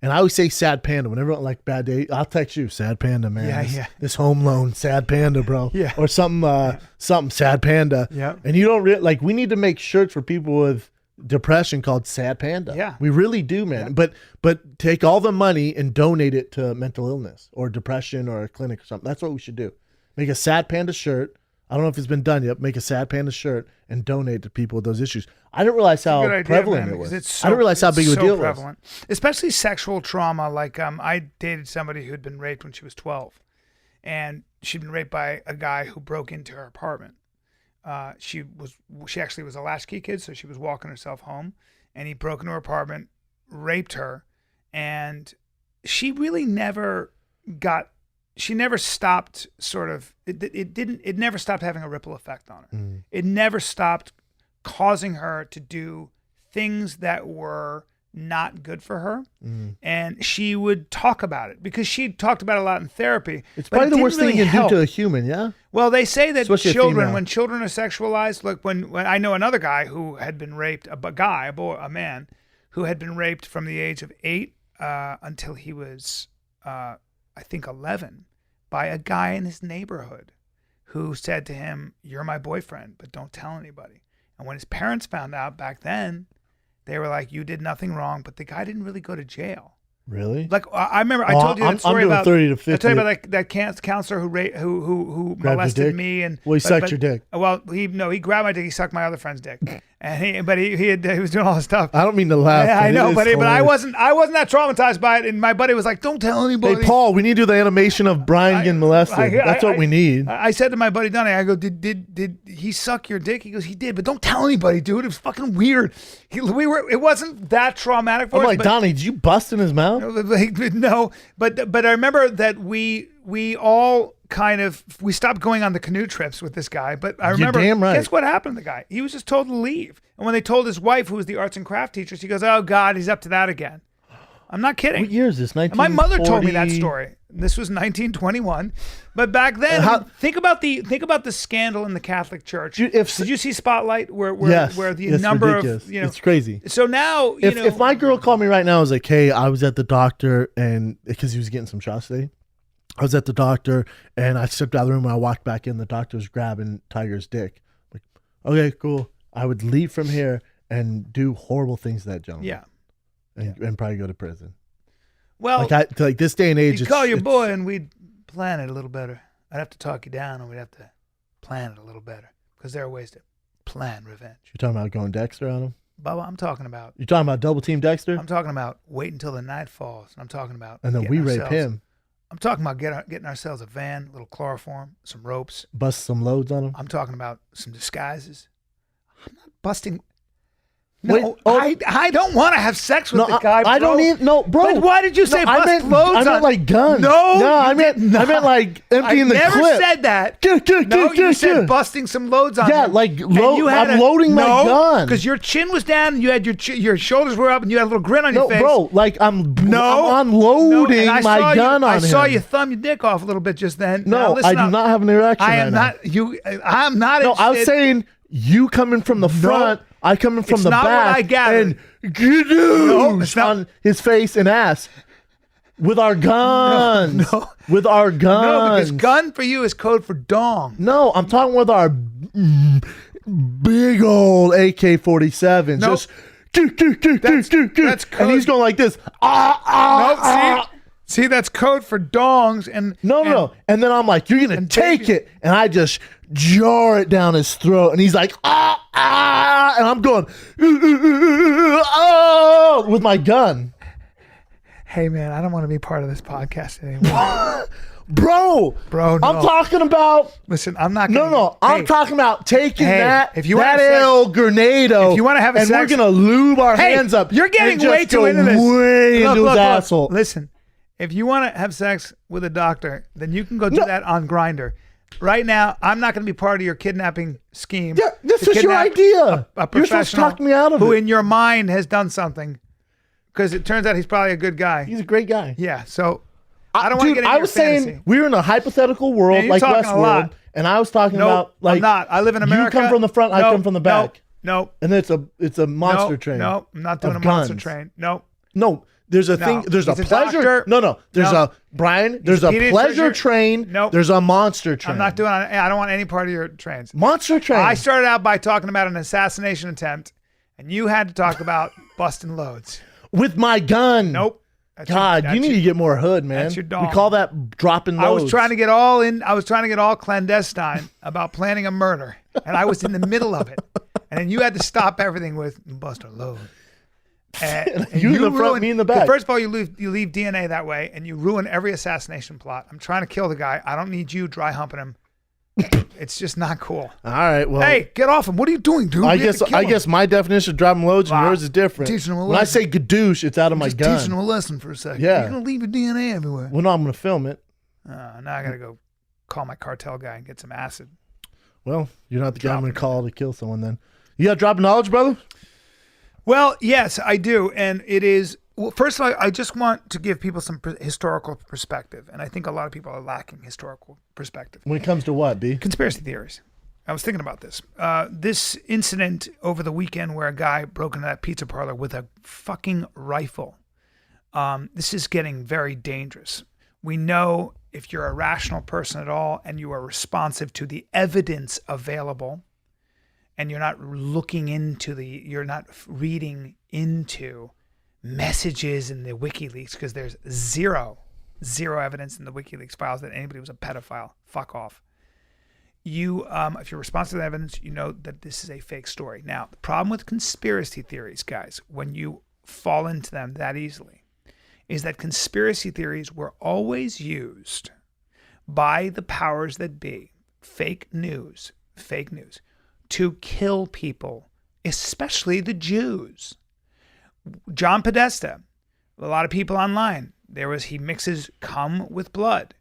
And I always say sad panda whenever like bad day. I'll text you sad panda, man. This home loan, sad panda, bro. Yeah. Or something sad panda. Yeah. And you don't we need to make shirts for people with depression called sad panda. Yeah. We really do, man. Yeah. But take all the money and donate it to mental illness or depression or a clinic or something. That's what we should do. Make a sad panda shirt. I don't know if it's been done yet. Make a sad panda shirt and donate to people with those issues. I didn't realize how prevalent it was. I didn't realize how big of a deal it was. Especially sexual trauma. Like I dated somebody who'd been raped when she was 12, and she'd been raped by a guy who broke into her apartment. She actually was a latchkey kid, so she was walking herself home, and he broke into her apartment, raped her, and she really never got. She never stopped it never stopped having a ripple effect on her. It never stopped causing her to do things that were not good for her. And she would talk about it because she talked about it a lot in therapy. It's probably the worst thing you can do to a human, yeah? Well, they say that Especially when children are sexualized, like when I know another guy who had been raped, a man who had been raped from the age of 8 until he was, I think 11, by a guy in his neighborhood who said to him, "You're my boyfriend, but don't tell anybody." And when his parents found out back then, they were like, "You did nothing wrong," but the guy didn't really go to jail. Really? Like I remember, I told you that story I'm doing about 30 to 50. I told you about that counselor who Grabbed your molested dick? me and Well, he sucked your dick. Well, he grabbed my dick. He sucked my other friend's dick, and he was doing all this stuff. I don't mean to laugh. Yeah, I know, but I hilarious. wasn't that traumatized by it. And my buddy was like, "Don't tell anybody." Hey, Paul, we need to do the animation of Brian getting molested. That's what we need. I said to my buddy Donnie, I go, "Did he suck your dick?" He goes, "He did, but don't tell anybody, dude. It was fucking weird." It wasn't that traumatic for I'm us. like, Donnie, did you bust in his mouth? No, but I remember that we all kind of we stopped going on the canoe trips with this guy. But I remember, damn right. guess what happened to the guy? He was just told to leave. And when they told his wife, who was the arts and craft teacher, she goes, "Oh God, he's up to that again." I'm not kidding. What year is this? 1940? My mother told me that story. This was 1921, but back then, think about the scandal in the Catholic Church. Did you see Spotlight, where Yes, the it's number ridiculous. of It's crazy. So now If my girl called me right now, I was like, "Hey, I was at the doctor," and because he was getting some shots today, I was at the doctor, and I stepped out of the room. And I walked back in. The doctor was grabbing Tiger's dick. Like, okay, cool. I would leave from here and do horrible things to that gentleman. Yeah. And probably go to prison. Well, like this day and age, you'd call your boy and we'd plan it a little better. I'd have to talk you down and we'd have to plan it a little better because there are ways to plan revenge. You're talking about going Dexter on him? Bubba, I'm talking about. You're talking about double team Dexter? I'm talking about wait until the night falls. I'm talking about. And then we rape him. I'm talking about getting ourselves a van, a little chloroform, some ropes. Bust some loads on him? I'm talking about some disguises. I'm not busting. No, Wait, I don't want to have sex with the guy, bro. I don't need, no, bro. But why did you say bust loads I meant on? like guns. No, I meant like emptying the clip. I never said that. No, you said busting some loads on. Yeah, him. like I'm loading my no, gun. because your chin was down and you had your shoulders were up and you had a little grin on your face. Bro, like I'm unloading my gun on him. I saw you thumb your dick off a little bit just then. No, now, I do not have an erection. I am right not. I'm not. No, I was saying you coming from the front. I coming from the not back. what I gathered. And it's on his face and ass with our guns. No. With our guns. No, because gun for you is code for dong. No, I'm talking with our big old AK-47. Nope. Just that's code. And he's going like this. See, that's code for dongs. No. And then I'm like, you're going to take it. And I just jar it down his throat. And he's like, and I'm going, with my gun. Hey, man, I don't want to be part of this podcast anymore. Bro, no. I'm talking about. Listen, I'm not gonna. No. I'm talking about taking that El El Grenado. If you want to have a and sex, we're going to lube our hands up. You're getting and way just too go into this. Way into his asshole. Listen, if you want to have sex with a doctor, then you can go do that on Grindr. Right now, I'm not going to be part of your kidnapping scheme. Yeah, this is your idea. A You're supposed to talk me out of who it. in your mind has done something. Because it turns out he's probably a good guy. He's a great guy. Yeah, so I don't want to get into I your was fantasy. saying we were in a hypothetical world you're like talking a Westworld, lot. and I was talking about like I'm not. I live in America. You come from the front, I come from the back. No. And then it's a monster train. No, I'm not doing a of monster guns. train. No. No, there's a thing. There's a He's a pleasure. doctor. No. There's No. a Brian. There's a pediatrician. pleasure train. Nope. There's a monster train. I'm not doing. I don't want any part of your trains. Monster train. I started out by talking about an assassination attempt, and you had to talk about busting loads. with my gun. Nope. God, you need to get more hood, man. That's your dog. We call that dropping loads. I was trying to get all clandestine about planning a murder, and I was in the middle of it. And then you had to stop everything with bust a load. And you in the front, me in the back. First of all, you leave DNA that way, and you ruin every assassination plot. I'm trying to kill the guy. I don't need you dry humping him. It's just not cool. All right, well. Hey, get off him. What are you doing, dude? I guess my definition of dropping loads and yours is different. Teaching him a When I lesson. say gadoosh, it's out of my Just gun. teaching him a lesson for a second. Yeah. You're going to leave your DNA everywhere. Well, no, I'm going to film it. Now I got to go call my cartel guy and get some acid. Well, you're not the guy I'm going to call to kill someone then. You got dropping knowledge, brother? Well, yes, I do. And it is, well, first of all, I just want to give people some historical perspective. And I think a lot of people are lacking historical perspective. When it comes to what, B? Conspiracy theories. I was thinking about this. This incident over the weekend where a guy broke into that pizza parlor with a fucking rifle. This is getting very dangerous. We know if you're a rational person at all and you are responsive to the evidence available and you're not looking into you're not reading into messages in the WikiLeaks because there's zero evidence in the WikiLeaks files that anybody was a pedophile. Fuck off. You, if you're responsive to the evidence, you know that this is a fake story. Now, the problem with conspiracy theories, guys, when you fall into them that easily, is that conspiracy theories were always used by the powers that be, fake news, to kill people, especially the Jews. John Podesta, a lot of people online, he mixes cum with blood.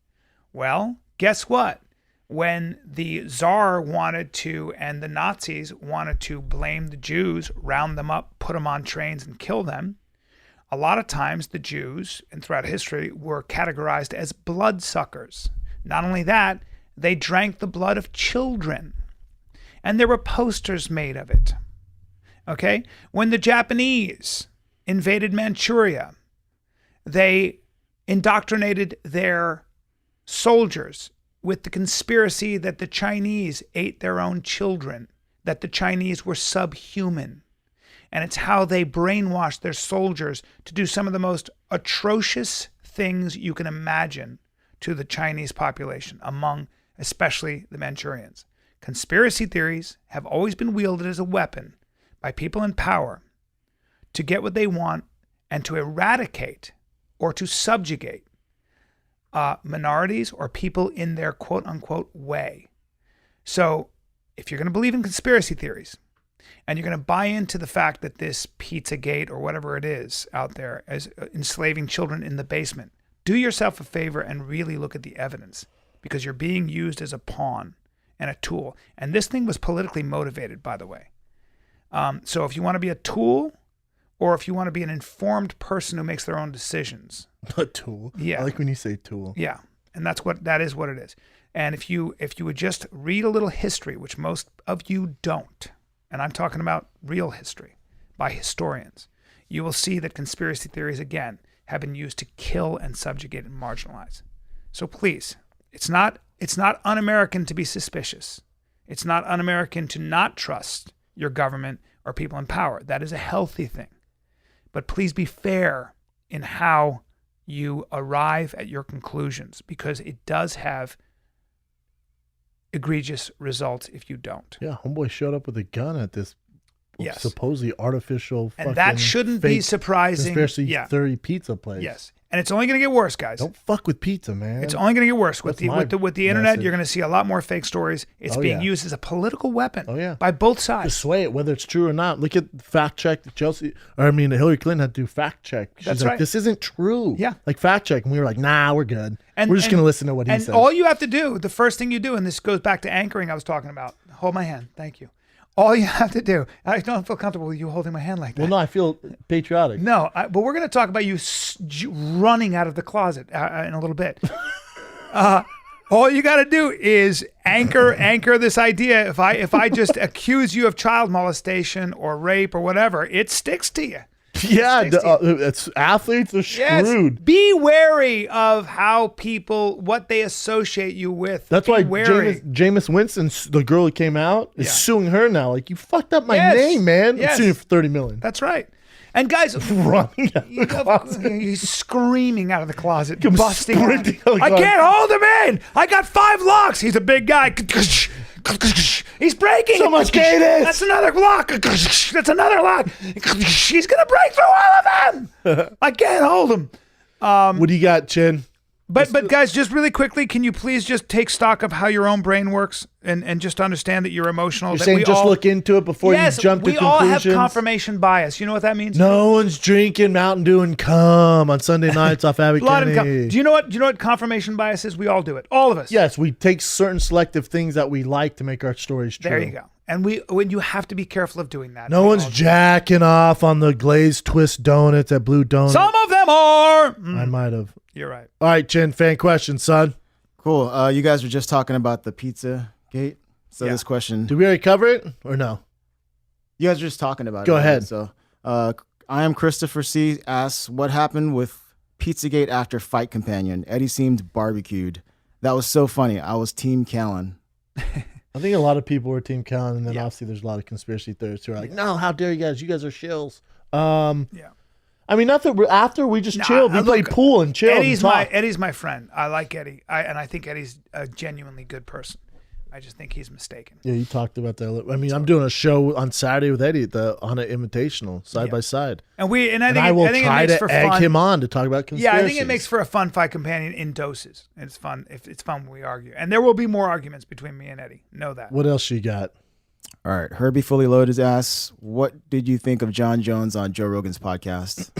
Well, guess what? When the Tsar wanted to, and the Nazis wanted to blame the Jews, round them up, put them on trains and kill them, a lot of times the Jews, and throughout history, were categorized as bloodsuckers. Not only that, they drank the blood of children. And there were posters made of it. Okay? When the Japanese invaded Manchuria, they indoctrinated their soldiers with the conspiracy that the Chinese ate their own children, that the Chinese were subhuman. And it's how they brainwashed their soldiers to do some of the most atrocious things you can imagine to the Chinese population, among especially the Manchurians. Conspiracy theories have always been wielded as a weapon by people in power to get what they want and to eradicate or to subjugate minorities or people in their quote-unquote way. So if you're going to believe in conspiracy theories and you're going to buy into the fact that this Pizzagate or whatever it is out there is enslaving children in the basement, do yourself a favor and really look at the evidence, because you're being used as a pawn and a tool. And this thing was politically motivated, by the way. So if you want to be a tool, or if you want to be an informed person who makes their own decisions. A tool. Yeah. I like when you say tool. Yeah. And that is what it is. And if you would just read a little history, which most of you don't, and I'm talking about real history by historians, you will see that conspiracy theories, again, have been used to kill and subjugate and marginalize. So please, it's not un-American to be suspicious. It's not un-American to not trust your government or people in power. That is a healthy thing. But please be fair in how you arrive at your conclusions, because it does have egregious results if you don't. Yeah, homeboy showed up with a gun at this supposedly artificial and that shouldn't be surprising. Conspiracy theory pizza place. Yes. And it's only going to get worse, guys. Don't fuck with pizza, man. It's only going to get worse. With the internet, message. You're going to see a lot more fake stories. It's being used as a political weapon by both sides. To sway it, whether it's true or not. Look at fact check. Hillary Clinton had to do fact check. She's That's like, right. this isn't true. Yeah. Like fact check. And we were like, nah, we're good. We're just going to listen to what he says. And all you have to do, the first thing you do, and this goes back to anchoring I was talking about. Hold my hand. Thank you. All you have to do, I don't feel comfortable with you holding my hand like that. Well, no, I feel patriotic. No, but we're going to talk about you running out of the closet in a little bit. All you got to do is anchor this idea. If I just accuse you of child molestation or rape or whatever, it sticks to you. Yeah, it's athletes are screwed. Yes. Be wary of how what they associate you with. That's why Jameis Winston, the girl who came out, is suing her now. Like, you fucked up my name, man. Yes. I'm suing you for $30 million. That's right. And guys, running out of the closet. He's screaming out of the closet, Come busting. sprinting out of the I closet. can't hold him in. I got 5 locks. He's a big guy. He's breaking. So much cadence. That's another lock. That's another lock. He's gonna break through all of them. I can't hold him. What do you got, Chin? But guys, just really quickly, can you please just take stock of how your own brain works and just understand that you're emotional? You're saying just look into it before you jump to conclusions? we all have confirmation bias. You know what that means? No one's drinking Mountain Dew and cum on Sunday nights off Abbott County. Do you know what confirmation bias is? We all do it. All of us. Yes, we take certain selective things that we like to make our stories true. There you go. And when you have to be careful of doing that. No one's jacking off on the glazed twist donuts at Blue Donut. Some of them are. I might have. You're right. All right, Chin, fan question, son. Cool. You guys were just talking about the Pizzagate. So this question. Did we already cover it or no? You guys were just talking about it. Go ahead. So I am Christopher C. asks, what happened with Pizzagate after Fight Companion? Eddie seemed barbecued. That was so funny. I was Team Callan. I think a lot of people were Team Callan, and then obviously there's a lot of conspiracy theorists who are like, no, how dare you guys? You guys are shills. I mean, nothing. After we just No, chilled, we played pool and chilled. Eddie's my friend. I like Eddie, and I think Eddie's a genuinely good person. I just think he's mistaken. Yeah, you talked about that. I mean, I'm doing a show on Saturday with Eddie on an Invitational, side by side. I think I will try it makes to for egg fun. him on to talk about conspiracies. Yeah, I think it makes for a fun fight companion in doses. And it's fun. It's fun when we argue, and there will be more arguments between me and Eddie. Know that. What else you got? All right, Herbie Fully Loaded asks, what did you think of John Jones on Joe Rogan's podcast?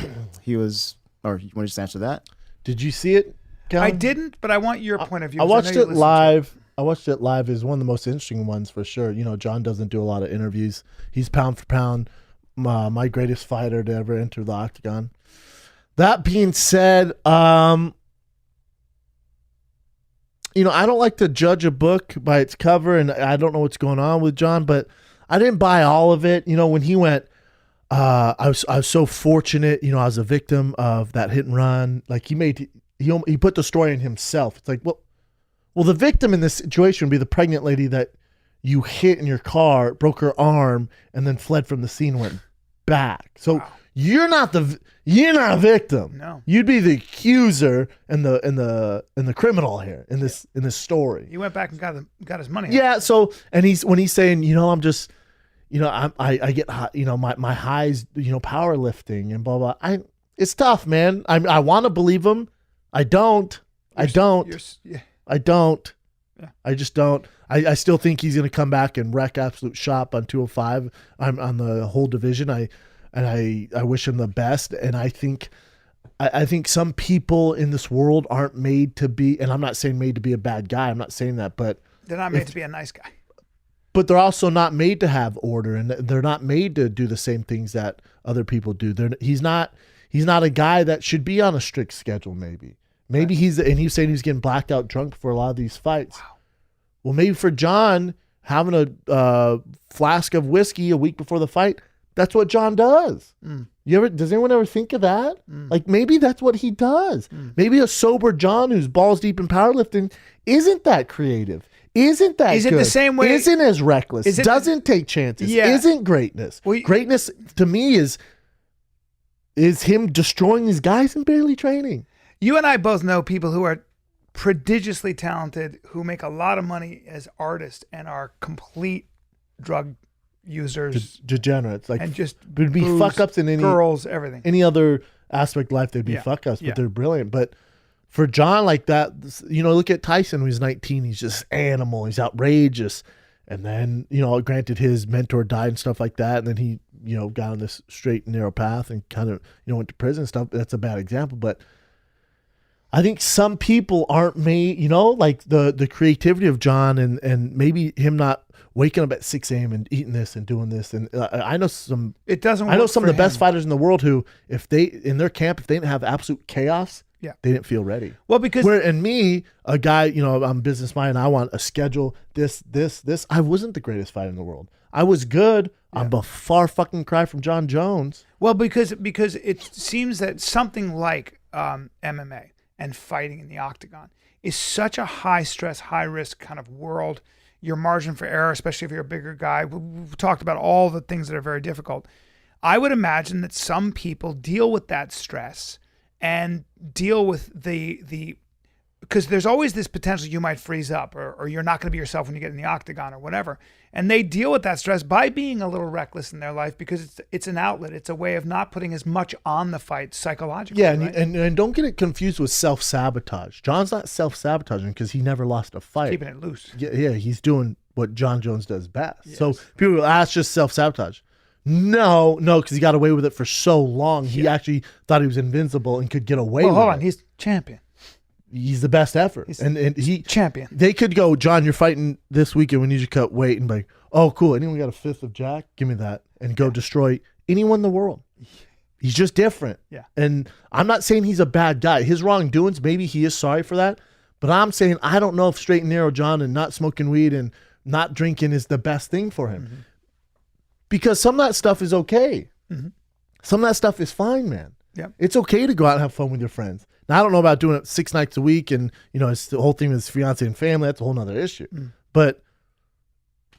You want to just answer that? Did you see it, Cal? I didn't, but I want your point of view. I 'cause watched know you it listen to live. I watched it live. Is one of the most interesting ones for sure. You know, John doesn't do a lot of interviews. He's pound for pound my greatest fighter to ever enter the octagon. That being said, you know, I don't like to judge a book by its cover, and I don't know what's going on with John, but I didn't buy all of it. You know, when he went, I was so fortunate. You know, I was a victim of that hit and run. Like he put the story in himself. It's like, well, the victim in this situation would be the pregnant lady that you hit in your car, broke her arm, and then fled from the scene, and went back. So you're not a victim. No. You'd be the accuser and the criminal here in this story. He went back and got his money. Yeah. So when he's saying, you know, I'm just, you know, I get high, you know, my highs, you know, powerlifting and blah blah. It's tough, man. I want to believe him. I don't. I don't. Yeah. I just don't. I still think he's going to come back and wreck absolute shop on 205. I'm on the whole division. I wish him the best. And I think some people in this world aren't made to be. And I'm not saying made to be a bad guy. I'm not saying that. But They're not made to be a nice guy. But they're also not made to have order, and they're not made to do the same things that other people do. He's not a guy that should be on a strict schedule. Maybe he's saying he's getting blacked out drunk before a lot of these fights. Wow. Well, maybe for John, having a flask of whiskey a week before the fight, that's what John does. Does anyone ever think of that? Like maybe that's what he does. Maybe a sober John who's balls deep in powerlifting isn't that creative. Isn't that Is it good? the same way? Isn't as reckless. Doesn't take chances. Yeah. Isn't greatness. Well, Greatness to me is him destroying these guys and barely training. You and I both know people who are prodigiously talented, who make a lot of money as artists and are complete drug users, Degenerates. Like, and just would be booze, fuck ups in girls, everything. any other aspect of life. They'd be fuck ups, but they're brilliant. But for John, like that, you know, look at Tyson when he's 19. He's just animal. He's outrageous. And then, you know, granted his mentor died and stuff like that. And then he, you know, got on this straight and narrow path and kind of, you know, went to prison and stuff. That's a bad example. But I think some people aren't made, you know, like the creativity of John and maybe him not waking up at 6 a.m. and eating this and doing this. And I know some, It doesn't. I know work some for of the best him. fighters in the world who, if they, in their camp, if they didn't have absolute chaos, they didn't feel ready. Well, because And me, a guy, you know, I'm business minded. I want a schedule, this. I wasn't the greatest fighter in the world. I was good. I'm a far fucking cry from John Jones. Well, because it seems that something like MMA and fighting in the octagon is such a high stress, high risk kind of world. Your margin for error, especially if you're a bigger guy. We've talked about all the things that are very difficult. I would imagine that some people deal with that stress and deal with the because there's always this potential you might freeze up or you're not going to be yourself when you get in the octagon or whatever. And they deal with that stress by being a little reckless in their life because it's an outlet. It's a way of not putting as much on the fight psychologically. Yeah, right? and don't get it confused with self-sabotage. John's not self-sabotaging because he never lost a fight. Keeping it loose. Yeah, he's doing what John Jones does best. Yes. So people go, it's just self-sabotage. No, because he got away with it for so long. He actually thought he was invincible and could get away with it. Hold on, he's champion. He's the best ever. He's and he champion. They could go, John, you're fighting this weekend. We need you to cut weight. And be like, oh, cool. Anyone got a fifth of Jack? Give me that. And go destroy anyone in the world. He's just different. Yeah. And I'm not saying he's a bad guy. His wrongdoings, maybe he is sorry for that. But I'm saying I don't know if straight and narrow John and not smoking weed and not drinking is the best thing for him. Mm-hmm. Because some of that stuff is okay. Mm-hmm. Some of that stuff is fine, man. Yeah. It's okay to go out and have fun with your friends. Now, I don't know about doing it 6 nights a week and, you know, it's the whole thing with his fiance and family. That's a whole nother issue. But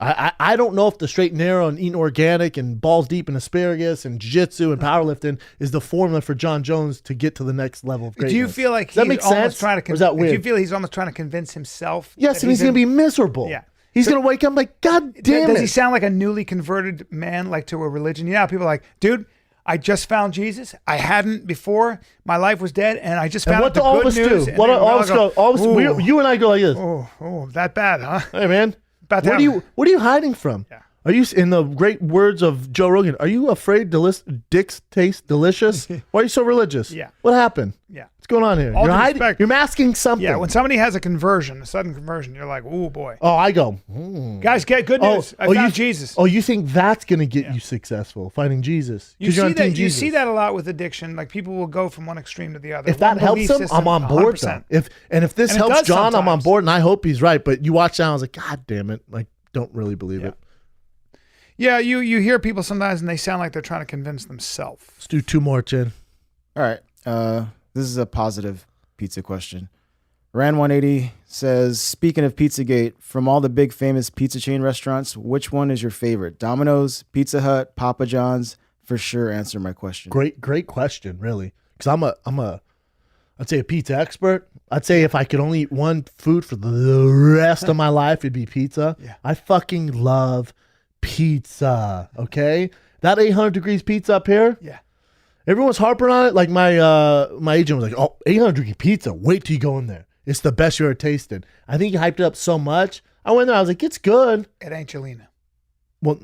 I don't know if the straight and narrow and eating organic and balls deep in asparagus and jiu-jitsu and powerlifting is the formula for John Jones to get to the next level of greatness. Do you feel like Does that he's make almost sense? trying to Or is that weird? Do you feel he's almost trying to convince himself? Yes, that and he's going to be miserable. Yeah. He's going to wake up like, God damn Does it. he sound like a newly converted man, like to a religion? You know, how people are like, dude, I just found Jesus. I hadn't before. My life was dead, and I just found and what the do all of good us news. do? And What then do all of us go? All of us, "Ooh, you and I go like this. oh, that bad, huh? Hey, man. About to What have- are you hiding from? Yeah. Are you, in the great words of Joe Rogan, are you afraid dicks taste delicious? Why are you so religious? Yeah. What happened? Yeah. What's going on here? All You're due hiding. respect. You're masking something. Yeah, when somebody has a conversion, a sudden conversion, you're like, oh boy. Oh, I go. Guys, get good news. I found Jesus. Oh, you think that's going to get you successful, finding Jesus? You 'Cause you're see on Team that? You Jesus. see that a lot with addiction. Like people will go from one extreme to the other. If that One helps belief them, system, I'm on board. 100%. Though. If this And it helps does John, I'm on sometimes. board, and I hope he's right. But you watch that, I was like, God damn it! Like, don't really believe it. Yeah, you hear people sometimes, and they sound like they're trying to convince themselves. Let's do 2 more, Chin. All right. This is a positive pizza question. Ran180 says, speaking of Pizzagate, from all the big famous pizza chain restaurants, which one is your favorite? Domino's, Pizza Hut, Papa John's? For sure, answer my question. Great question, really. Because I'd say a pizza expert. I'd say if I could only eat one food for the rest of my life, it'd be pizza. Yeah. I fucking love pizza. Okay, that 800 degrees pizza up here. Yeah. Everyone's harping on it. Like my agent was like, "Oh, 800 degree pizza. Wait till you go in there. It's the best you ever tasted." I think he hyped it up so much. I went there. I was like, "It's good." It ain't Jelena. Well,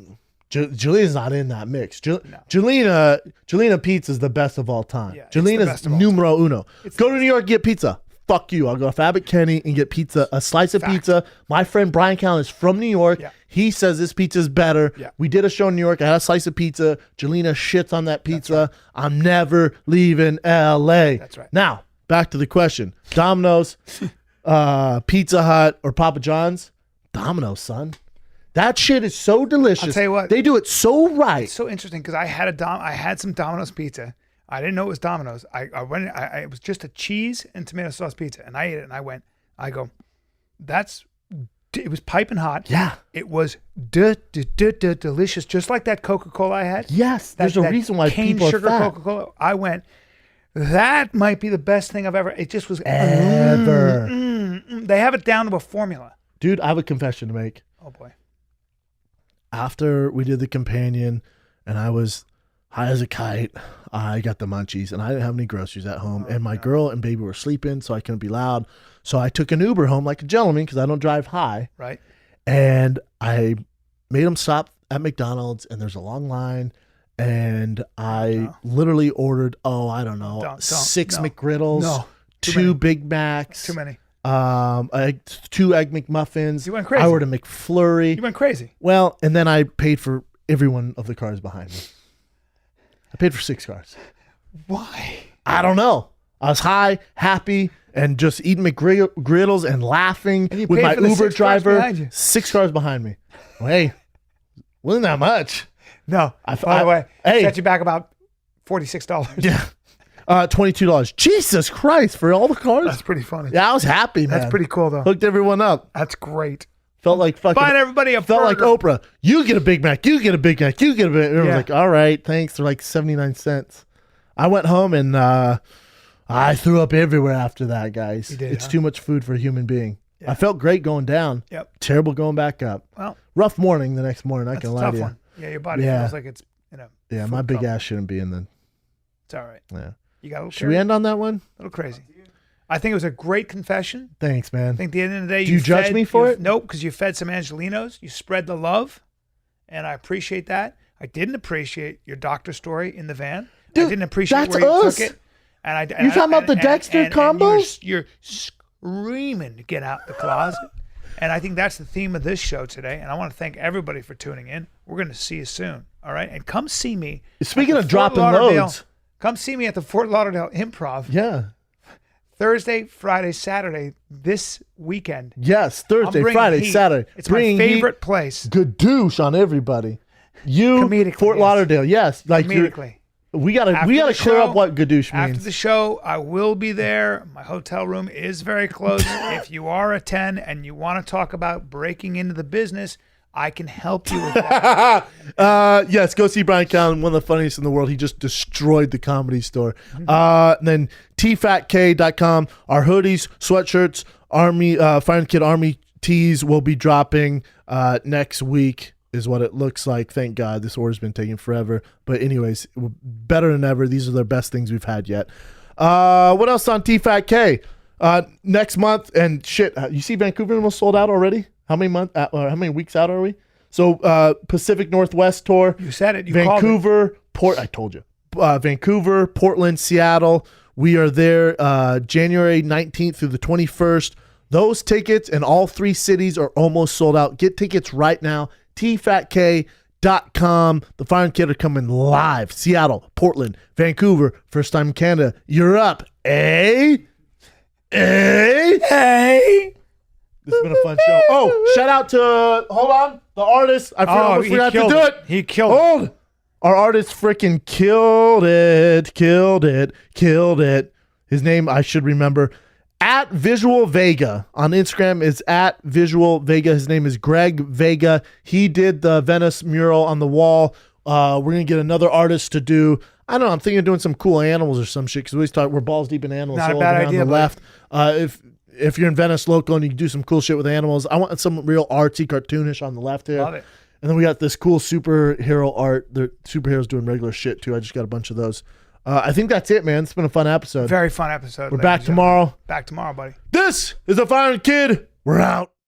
Jelena's not in that mix. Jelena pizza is the best of all time. Yeah, it's the Jelena's best of all numero uno. It's Go to New York, get pizza. Fuck you. I'll go to Fabit Kenny and get pizza, a slice of Fact. pizza. My friend Bryan Callen is from New York. Yeah. He says this pizza is better. Yeah. We did a show in New York. I had a slice of pizza. Jelena shits on that pizza. I'm never leaving LA. That's right. Now, back to the question. Domino's, Pizza Hut, or Papa John's? Domino's, son. That shit is so delicious. I'll tell you what. They do it so right. It's so interesting because I had some Domino's pizza. I didn't know it was Domino's. I went. It was just a cheese and tomato sauce pizza, and I ate it. And I go, it was piping hot. Yeah. It was delicious, just like that Coca-Cola I had. Yes, there's a that reason why cane people are sugar fat. Coca-Cola. I went. That might be the best thing I've ever. It just was Ever. They have it down to a formula. Dude, I have a confession to make. Oh boy. After we did the companion and I was high as a kite, I got the munchies and I didn't have any groceries at home. And my girl and baby were sleeping, so I couldn't be loud. So I took an Uber home like a gentleman because I don't drive high. Right. And I made them stop at McDonald's and there's a long line. And I literally ordered, I don't know, Don't, 6 no. McGriddles, No. Too 2 many. Big Macs. Too many. 2 Egg McMuffins. You went crazy. I ordered a McFlurry. You went crazy. Well, and then I paid for every one of the cars behind me. I paid for 6 cars. Why? I don't know. I was high, happy, and just eating McGriddles and laughing And you with paid my for the Uber 6 cars driver. behind you. 6 cars behind me. Well, hey, wasn't that much? No. By the way, hey. set you back about $46. Yeah. $22. Jesus Christ, for all the cars? That's pretty funny. Yeah, I was happy, man. That's pretty cool, though. Hooked everyone up. That's great. Felt like fucking. Buying everybody a Felt like burger. Oprah. You get a Big Mac. You get a Big Mac. You get a Big Mac. Everyone's Yeah. like, all right, thanks. They're like 79 cents. I went home and I threw up everywhere after that, guys. You did, It's huh? too much food for a human being. Yeah. I felt great going down. Yep. Terrible going back up. Well, Rough morning the next morning. I that's can a lie tough to you. one. Yeah, your body Yeah. feels like it's, Yeah, food my big trouble. ass shouldn't be in the. It's all right. Yeah. You got a little Should we end on that one? A little crazy. I think it was a great confession. Thanks, man. I think at the end of the day, Do you judge me for it? Nope, because you fed some Angelinos. You spread the love, and I appreciate that. I didn't appreciate your doctor story in the van. Dude, I didn't appreciate that's where you us. took it. And You talking about the Dexter combos? You're screaming to get out the closet. And I think that's the theme of this show today. And I want to thank everybody for tuning in. We're going to see you soon. All right? And come see me. Speaking at of the Fort dropping Lauderdale- loads. Come see me at the Fort Lauderdale Improv Yeah. Thursday, Friday, Saturday this weekend. Yes. I'm Thursday, bringing Friday, heat. Saturday. It's my Bringing favorite heat. place. Good douche on everybody. You, Comedically, Fort yes. Lauderdale. Yes. Like you're, Comedically. we gotta After clear the show- up what gadoosh After means. the show, I will be there. My hotel room is very close. If you are a 10 and you want to talk about breaking into the business I can help you with that. Yes, go see Bryan Callen, one of the funniest in the world. He just destroyed the Comedy Store. And then tfatk.com. Our hoodies, sweatshirts, Army Fire and Kid Army tees will be dropping next week. Is what it looks like. Thank God. This order's been taking forever. But anyways, better than ever. These are the best things we've had yet. What else on TFATK? Next month, and shit, you see Vancouver almost sold out already? How many weeks out are we? So Pacific Northwest tour. You said it. You Vancouver, I told you. Vancouver, Portland, Seattle. We are there January 19th through the 21st. Those tickets in all 3 cities are almost sold out. Get tickets right now. tfatk.com. The Fire and Kid are coming live. Seattle, Portland, Vancouver, first time in Canada. You're up. Hey. Hey. This has been a fun show. Oh, shout out to, hold on, the artist. I almost forgot to do it. He killed it. Our artist freaking killed it. His name I should remember. At Visual Vega on Instagram is at Visual Vega. His name is Greg Vega. He did the Venice mural on the wall. We're going to get another artist to do, I don't know, I'm thinking of doing some cool animals or some shit because we always talk, we're balls deep in animals. Not so a bad over idea, on the left. If you're in Venice local and you can do some cool shit with animals, I want some real artsy, cartoonish on the left here. Love it. And then we got this cool superhero art. The superheroes doing regular shit too. I just got a bunch of those. I think that's it, man. It's been a fun episode. Very fun episode. We're back tomorrow. Back tomorrow, buddy. This is the Fire and Kid. We're out.